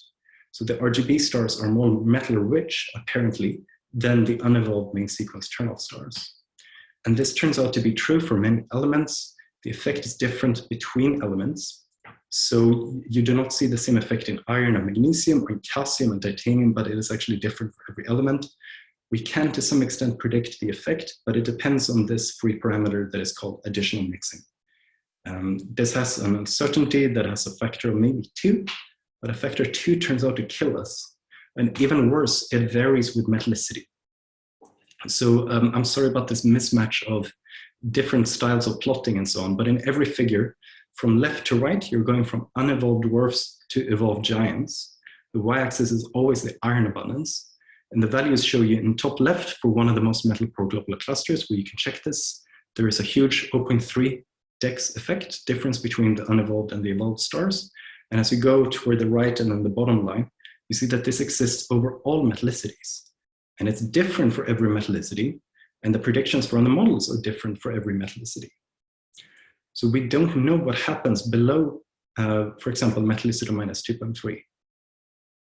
So the RGB stars are more metal-rich, apparently, than the unevolved main sequence Chernobyl stars. And this turns out to be true for many elements. The effect is different between elements. So you do not see the same effect in iron and magnesium, or in calcium and titanium, but it is actually different for every element. We can, to some extent, predict the effect, but it depends on this free parameter that is called additional mixing. This has an uncertainty that has a factor of maybe 2, but a factor 2 turns out to kill us. And even worse, it varies with metallicity. So I'm sorry about this mismatch of different styles of plotting and so on, but in every figure, from left to right, you're going from unevolved dwarfs to evolved giants. The y-axis is always the iron abundance. And the values show you in top left for one of the most metal-poor globular clusters, where you can check this. There is a huge 0.3 dex effect, difference between the unevolved and the evolved stars. And as you go toward the right and then the bottom line, you see that this exists over all metallicities. And it's different for every metallicity. And the predictions from the models are different for every metallicity. So we don't know what happens below, for example, metallicity minus 2.3,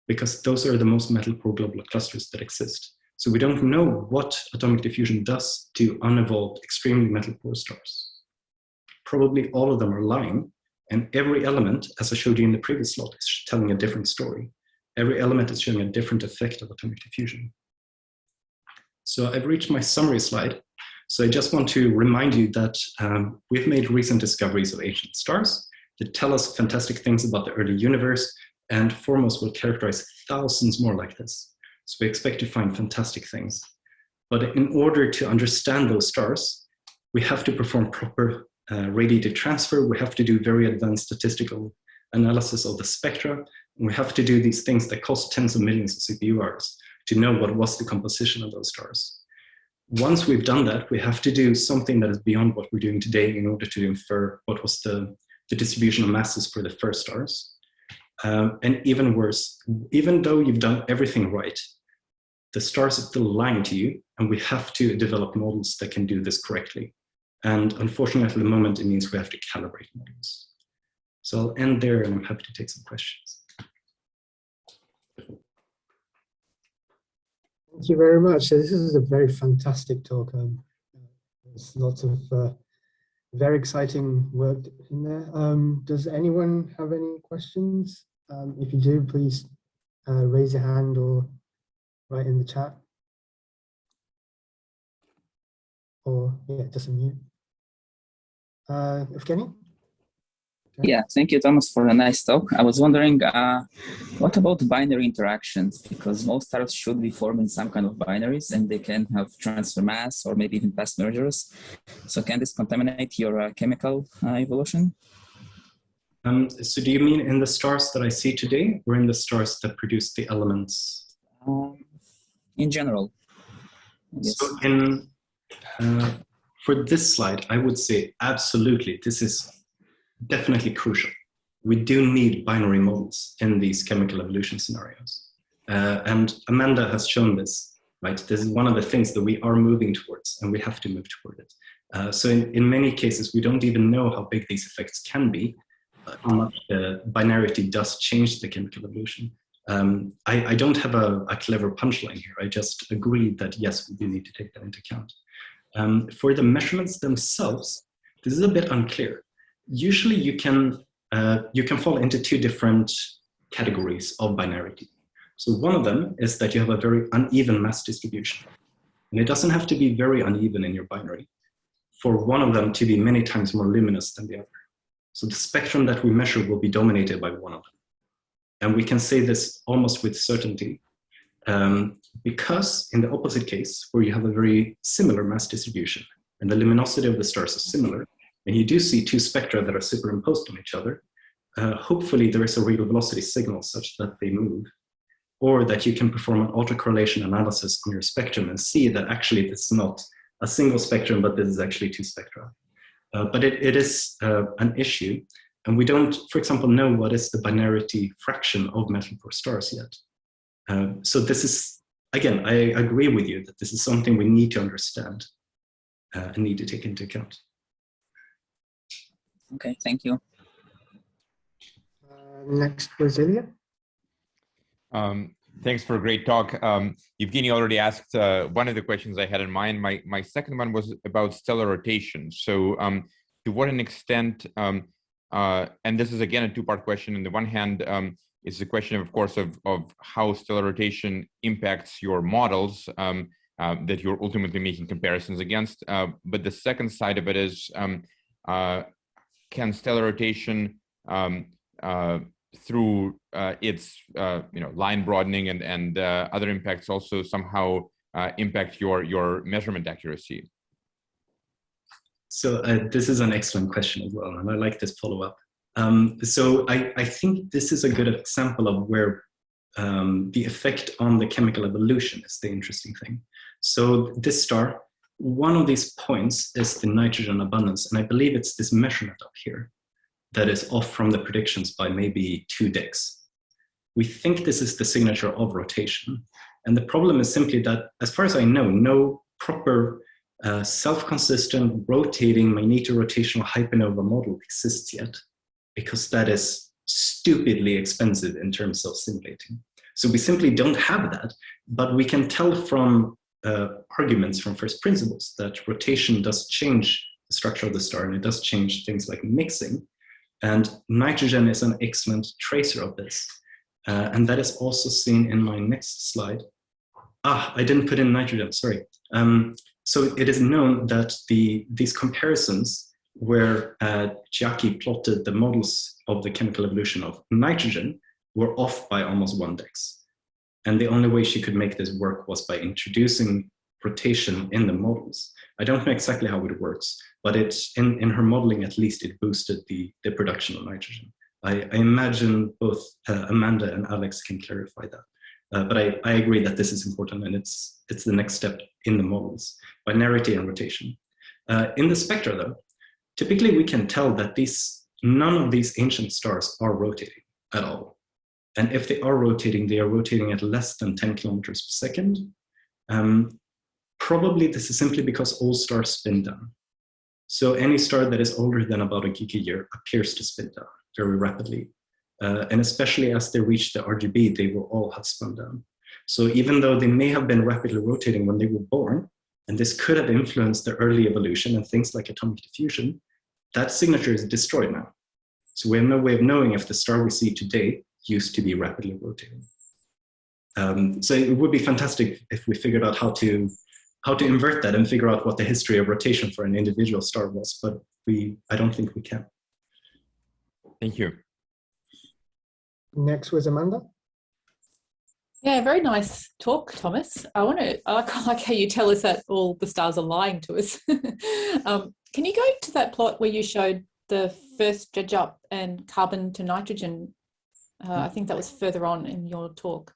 because those are the most metal-poor globular clusters that exist. So we don't know what atomic diffusion does to unevolved, extremely metal-poor stars. Probably all of them are lying, and every element, as I showed you in the previous slide, is telling a different story. Every element is showing a different effect of atomic diffusion. So I've reached my summary slide. So I just want to remind you that we've made recent discoveries of ancient stars that tell us fantastic things about the early universe, and foremost will characterize thousands more like this. So we expect to find fantastic things. But in order to understand those stars, we have to perform proper radiative transfer. We have to do very advanced statistical analysis of the spectra. And we have to do these things that cost tens of millions of CPU hours to know what was the composition of those stars. Once we've done that, we have to do something that is beyond what we're doing today in order to infer what was the distribution of masses for the first stars. And even worse, even though you've done everything right, the stars are still lying to you, and we have to develop models that can do this correctly. And unfortunately, at the moment, it means we have to calibrate models. So I'll end there, and I'm happy to take some questions. Thank you very much. So this is a very fantastic talk. There's lots of very exciting work in there. Does anyone have any questions? If you do, please raise your hand or write in the chat. Or yeah, just unmute. Evgeny? Yeah, thank you, Thomas, for a nice talk. I was wondering, what about binary interactions? Because most stars should be forming some kind of binaries, and they can have transfer mass or maybe even past mergers. So can this contaminate your chemical evolution? So do you mean in the stars that I see today, or in the stars that produce the elements? In general. So for this slide, I would say absolutely, this is definitely crucial. We do need binary models in these chemical evolution scenarios. And Amanda has shown this, right? This is one of the things that we are moving towards, and we have to move toward it. So in many cases, we don't even know how big these effects can be, how much the binarity does change the chemical evolution. I don't have a clever punchline here. I just agree that yes, we do need to take that into account. For the measurements themselves, this is a bit unclear. Usually you can fall into two different categories of binarity. So one of them is that you have a very uneven mass distribution. And it doesn't have to be very uneven in your binary for one of them to be many times more luminous than the other. So the spectrum that we measure will be dominated by one of them. And we can say this almost with certainty, because in the opposite case, where you have a very similar mass distribution and the luminosity of the stars is similar, and you do see two spectra that are superimposed on each other, hopefully there is a real velocity signal such that they move, or that you can perform an autocorrelation analysis on your spectrum and see that actually it's not a single spectrum, but this is actually two spectra. But it is an issue, and we don't, for example, know what is the binarity fraction of metal-poor stars yet. So this is, again, I agree with you that this is something we need to understand and need to take into account. Okay, thank you. Next, Brasilia. Thanks for a great talk. Evgeny already asked one of the questions I had in mind. My second one was about stellar rotation. So to what an extent, and this is again a two-part question. On the one hand, it's a question, of course, of how stellar rotation impacts your models that you're ultimately making comparisons against. But the second side of it is, can stellar rotation through its line broadening and other impacts also somehow impact your measurement accuracy? So this is an excellent question as well, and I like this follow-up. So I think this is a good example of where the effect on the chemical evolution is the interesting thing. So this star, one of these points is the nitrogen abundance, and I believe it's this measurement up here that is off from the predictions by maybe 2 Dix. We think this is the signature of rotation. And the problem is simply that, as far as I know, no proper self-consistent rotating magnetorotational hypernova model exists yet, because that is stupidly expensive in terms of simulating. So we simply don't have that, but we can tell from arguments from first principles that rotation does change the structure of the star, and it does change things like mixing. And nitrogen is an excellent tracer of this. And that is also seen in my next slide. I didn't put in nitrogen, sorry. So it is known that these comparisons where Chiaki plotted the models of the chemical evolution of nitrogen were off by almost 1 Dix. And the only way she could make this work was by introducing rotation in the models. I don't know exactly how it works, but it's in her modeling, at least it boosted the production of nitrogen. I imagine both Amanda and Alex can clarify that. But I agree that this is important, and it's the next step in the models, binarity and rotation. In the spectra though, typically we can tell that none of these ancient stars are rotating at all. And if they are rotating at less than 10 kilometers per second. Probably this is simply because all stars spin down. So any star that is older than about a giga-year appears to spin down very rapidly. And especially as they reach the RGB, they will all have spun down. So even though they may have been rapidly rotating when they were born, and this could have influenced their early evolution and things like atomic diffusion, that signature is destroyed now. So we have no way of knowing if the star we see today used to be rapidly rotating. So it would be fantastic if we figured out how to invert that and figure out what the history of rotation for an individual star was, but I don't think we can. Thank you. Next was Amanda. Yeah, very nice talk, Thomas. I like how you tell us that all the stars are lying to us. Can you go to that plot where you showed the first dredge up and carbon to nitrogen? I think that was further on in your talk.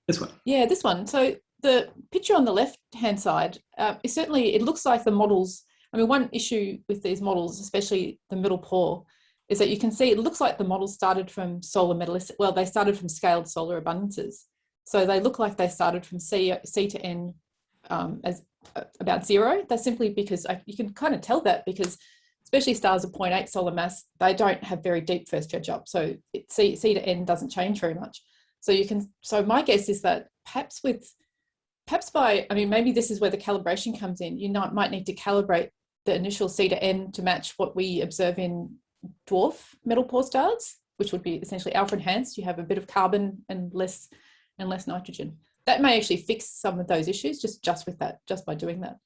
This one? Yeah, this one. So the picture on the left-hand side, it looks like the models, one issue with these models, especially the middle pore, is that you can see it looks like the models started from solar metallicity. Well, they started from scaled solar abundances. So they look like they started from C to N as about 0. That's simply because you can kind of tell that because especially stars of 0.8 solar mass, they don't have very deep first dredge up. So C to N doesn't change very much. So my guess is that maybe this is where the calibration comes in. You might need to calibrate the initial C to N to match what we observe in dwarf metal pore stars, which would be essentially alpha enhanced. You have a bit of carbon and less nitrogen. That may actually fix some of those issues just with that, just by doing that.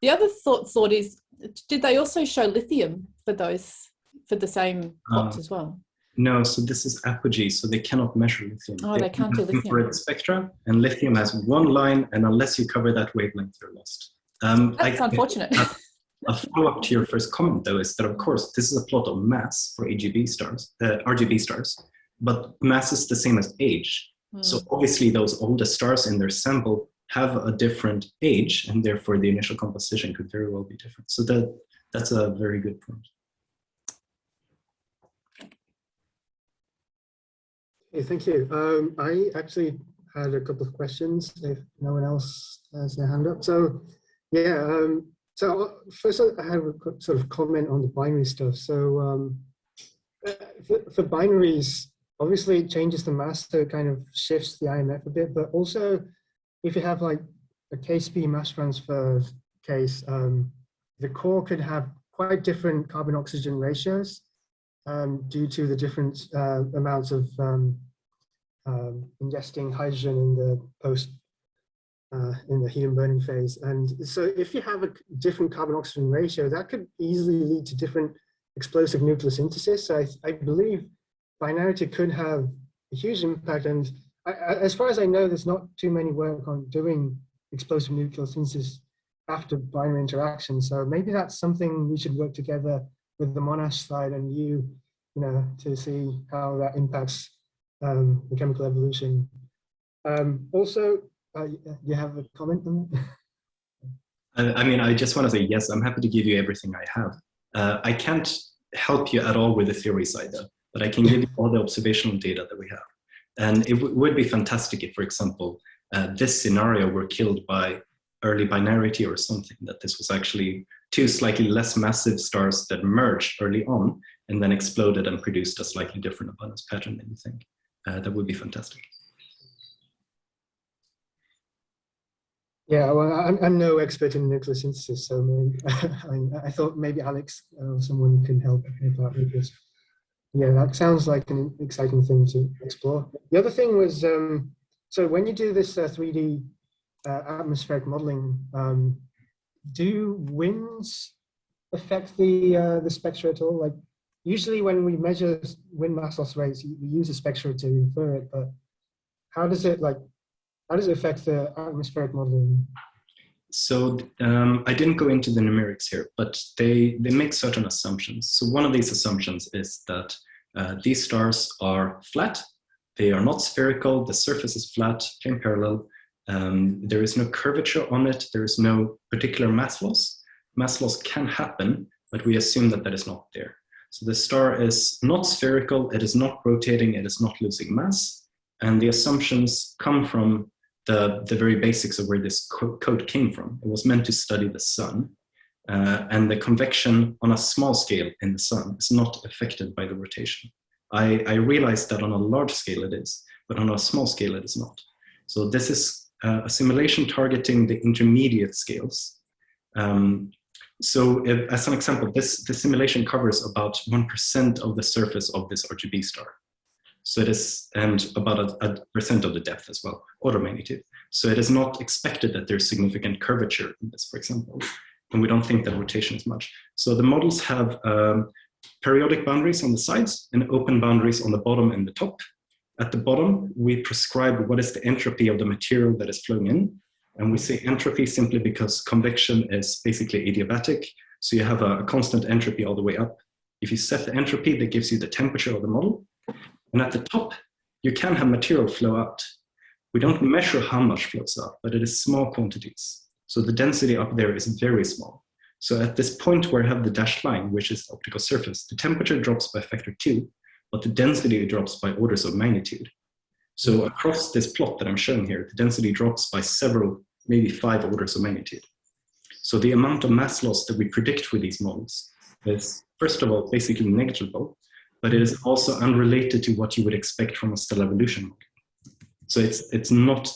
The other thought is, did they also show lithium for the same plots as well? No, so this is apogee, so they cannot measure lithium. Oh, they can't do lithium. Infrared spectra, and lithium has one line, and unless you cover that wavelength, you're lost. That's unfortunate. A follow-up to your first comment, though, is that, of course, this is a plot of mass for RGB stars, but mass is the same as age. So obviously, those oldest stars in their sample have a different age, and therefore the initial composition could very well be different. So that's a very good point. Okay, thank you. I actually had a couple of questions if no one else has their hand up. So yeah, so first I have a sort of comment on the binary stuff. So for binaries, obviously it changes the mass, so it kind of shifts the IMF a bit, but also if you have like a KSP mass transfer case, the core could have quite different carbon-oxygen ratios due to the different amounts of ingesting hydrogen in the in the helium burning phase. And so if you have a different carbon-oxygen ratio, that could easily lead to different explosive nucleosynthesis. So I believe binarity could have a huge impact. And as far as I know, there's not too many work on doing explosive nucleosynthesis after binary interaction. So maybe that's something we should work together with the Monash side and you know, to see how that impacts the chemical evolution. Also, you have a comment on that? I mean, I just want to say, yes, I'm happy to give you everything I have. I can't help you at all with the theory side though, but I can give you all the observational data that we have. And it would be fantastic if, for example, this scenario were killed by early binarity or something, that this was actually two slightly less massive stars that merged early on and then exploded and produced a slightly different abundance pattern than you think. That would be fantastic. Yeah, well, I'm no expert in nucleosynthesis, so maybe, I thought maybe Alex or someone can help out with this. Yeah, that sounds like an exciting thing to explore. The other thing was, so when you do this 3D atmospheric modeling, do winds affect the spectra at all? Like usually when we measure wind mass loss rates, we use a spectra to infer it, but how does it affect the atmospheric modeling? So I didn't go into the numerics here, but they make certain assumptions. So one of these assumptions is that these stars are flat. They are not spherical. The surface is flat, plane parallel. There is no curvature on it. There is no particular mass loss. Mass loss can happen, but we assume that that is not there. So the star is not spherical. It is not rotating. It is not losing mass. And the assumptions come from the very basics of where this code came from. It was meant to study the sun, and the convection on a small scale in the sun is not affected by the rotation. I realized that on a large scale it is, but on a small scale it is not. So this is a simulation targeting the intermediate scales. So as an example, this simulation covers about 1% of the surface of this RGB star. So it is, and about a percent of the depth as well, order of magnitude. So it is not expected that there's significant curvature in this, for example, and we don't think that rotation is much. So the models have periodic boundaries on the sides and open boundaries on the bottom and the top. At the bottom, we prescribe what is the entropy of the material that is flowing in. And we say entropy simply because convection is basically adiabatic. So you have a constant entropy all the way up. If you set the entropy, that gives you the temperature of the model. And at the top, you can have material flow out. We don't measure how much flows out, but it is small quantities. So the density up there is very small. So at this point where I have the dashed line, which is the optical surface, the temperature drops by factor 2, but the density drops by orders of magnitude. So across this plot that I'm showing here, the density drops by several, maybe 5 orders of magnitude. So the amount of mass loss that we predict with these models is, first of all, basically negligible, but it is also unrelated to what you would expect from a stellar evolution model. So it's not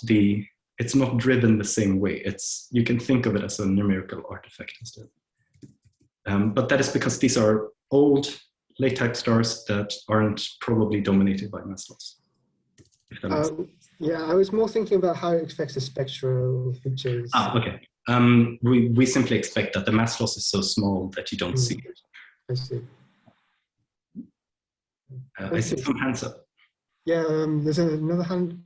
driven the same way. You can think of it as a numerical artifact instead. But that is because these are old late-type stars that aren't probably dominated by mass loss. If that makes sense. Yeah, I was more thinking about how it affects the spectral features. Okay. We simply expect that the mass loss is so small that you don't see it. I see. I see some hands up. Yeah, there's another hand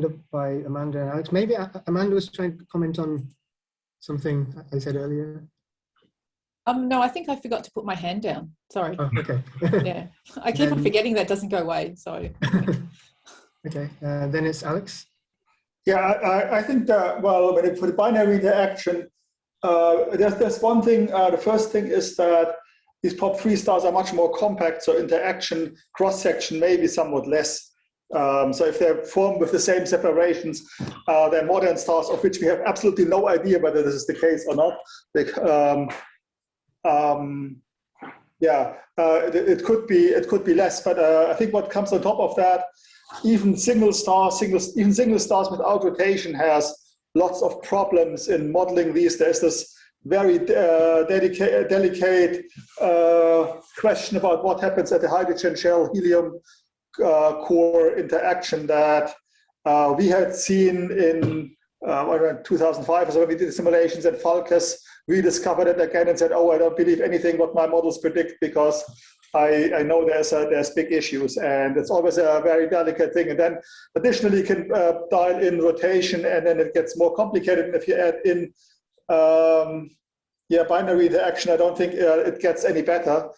up by Amanda and Alex. Maybe Amanda was trying to comment on something I said earlier. No, I think I forgot to put my hand down. Sorry. Oh, okay. Yeah, I keep on forgetting that doesn't go away. So. Okay, then it's Alex. Yeah, I think that, well, for the binary interaction, there's one thing. The first thing is that these POP3 stars are much more compact, so interaction cross-section may be somewhat less. So if they're formed with the same separations, they're modern stars of which we have absolutely no idea whether this is the case or not. It could be less, but I think what comes on top of that, even single stars without rotation has lots of problems in modeling these. There's this very delicate question about what happens at the hydrogen shell helium core interaction that we had seen in around 2005 or so, when we did the simulations, and Falk has rediscovered it again and said, oh, I don't believe anything what my models predict because I know there's big issues, and it's always a very delicate thing. And then additionally, you can dial in rotation, and then it gets more complicated. And if you add in binary interaction, I don't think it gets any better.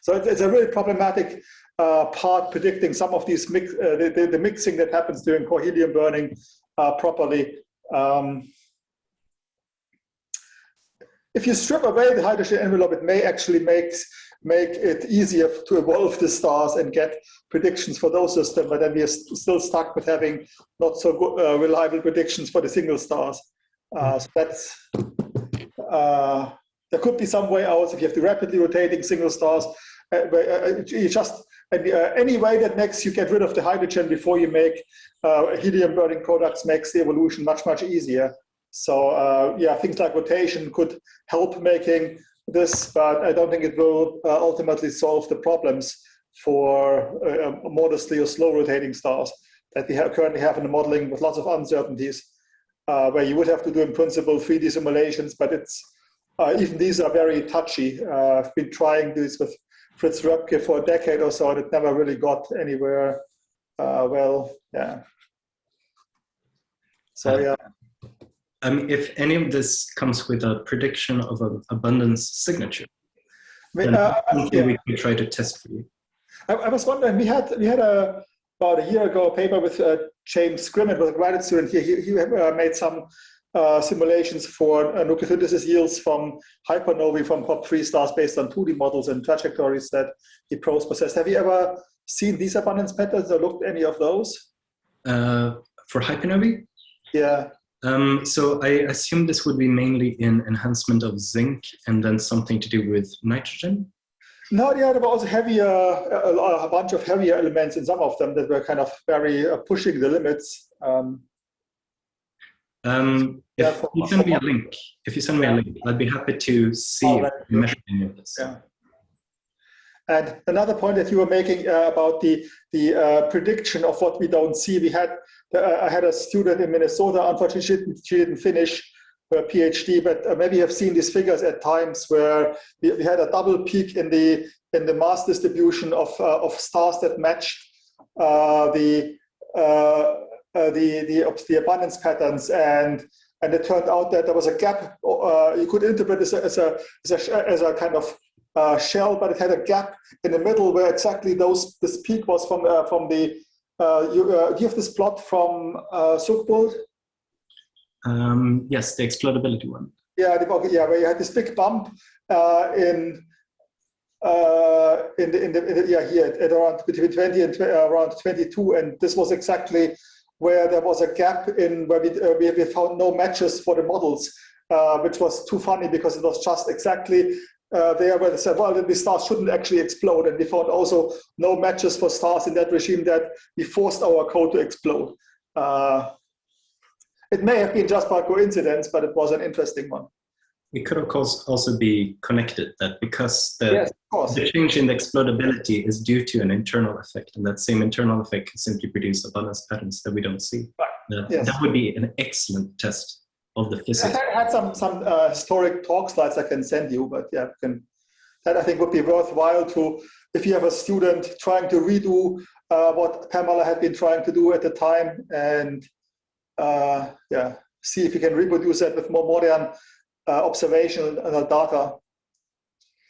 So it's a really problematic part, predicting some of these the mixing that happens during core helium burning properly. If you strip away the hydrogen envelope, it may actually make it easier to evolve the stars and get predictions for those systems, but then we are still stuck with having not so good, reliable predictions for the single stars. So that's, there could be some way out if you have the rapidly rotating single stars. Any way that makes you get rid of the hydrogen before you make helium burning products makes the evolution much, much easier. So things like rotation could help making this, but I don't think it will ultimately solve the problems for modestly or slow rotating stars that we currently have in the modeling with lots of uncertainties, where you would have to do in principle 3D simulations, but it's even these are very touchy. I've been trying this with Fritz Röpke for a decade or so, and it never really got anywhere well. Yeah. So yeah. If any of this comes with a prediction of an abundance signature, then something we could try to test for you. I was wondering, we had about a year ago a paper with James Grimmin, with a graduate student here. He made some simulations for nuclear synthesis yields from hypernovae from POP3 stars based on 2D models and trajectories that he processed. Have you ever seen these abundance patterns or looked at any of those? For hypernovae? Yeah. So I assume this would be mainly in enhancement of zinc and then something to do with nitrogen? No, yeah, there were also a bunch of heavier elements in some of them that were kind of very pushing the limits. If you send me a link, I'd be happy to see measuring of this. Yeah. And another point that you were making about the prediction of what we don't see, I had a student in Minnesota. Unfortunately, she didn't finish her PhD, but maybe you have seen these figures at times where we had a double peak in the mass distribution of stars that matched the abundance patterns, and it turned out that there was a gap. You could interpret this as a kind of shell, but it had a gap in the middle where exactly this peak was from the. Do you have this plot from Zuckbold? Yes, the explodability one. Yeah, where you had this big bump here at around between 20 and around 22, and this was exactly where there was a gap in where we found no matches for the models, which was too funny because it was just exactly there where they said, well, the stars shouldn't actually explode, and we found also no matches for stars in that regime that we forced our code to explode. It may have been just by coincidence, but it was an interesting one. It could, of course, also be connected, that because the change in the explodability is due to an internal effect, and that same internal effect can simply produce abundance patterns that we don't see. That would be an excellent test of the physics. I had some historic talk slides I can send you, but yeah, that I think would be worthwhile to, if you have a student trying to redo what Pamela had been trying to do at the time, and see if you can reproduce that with more modern observational data.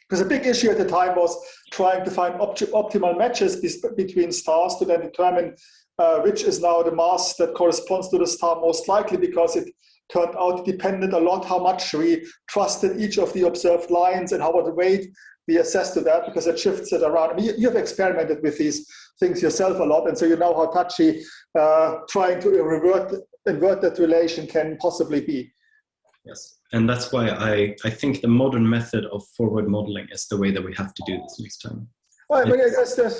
Because a big issue at the time was trying to find optimal matches between stars to then determine which is now the mass that corresponds to the star most likely, because it turned out it depended a lot how much we trusted each of the observed lines and how much weight we assessed to that, because it shifts it around. I mean, you have experimented with these things yourself a lot, and so you know how touchy trying to invert that relation can possibly be. Yes, and that's why I think the modern method of forward modeling is the way that we have to do this next time. Well, I mean, I guess there's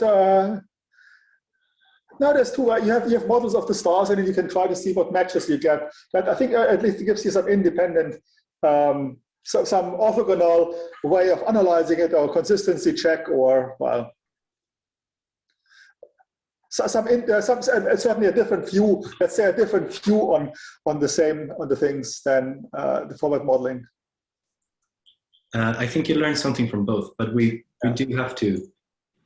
two. You have models of the stars, and then you can try to see what matches you get. But I think at least it gives you some independent, some orthogonal way of analyzing it, or consistency check, or well. certainly a different view. Let's say a different view on the things than the forward modeling. I think you learn something from both, but we do have to.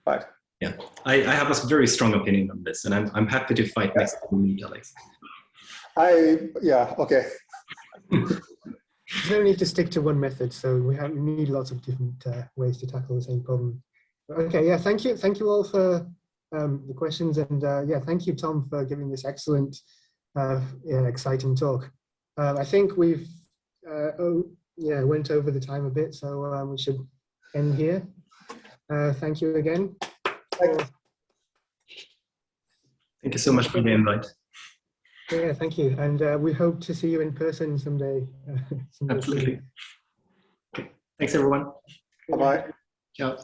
Right. Yeah, I have a very strong opinion on this, and I'm happy to fight next to you, Alex. Okay. There's no need to stick to one method, so we need lots of different ways to tackle the same problem. Okay, yeah, thank you all for the questions, and yeah, thank you, Tom, for giving this excellent, exciting talk. I think we've went over the time a bit, so we should end here. Thank you again. Thank you so much for the invite. Yeah, thank you, and we hope to see you in person someday. Absolutely. Okay. Thanks, everyone. Bye-bye. Ciao.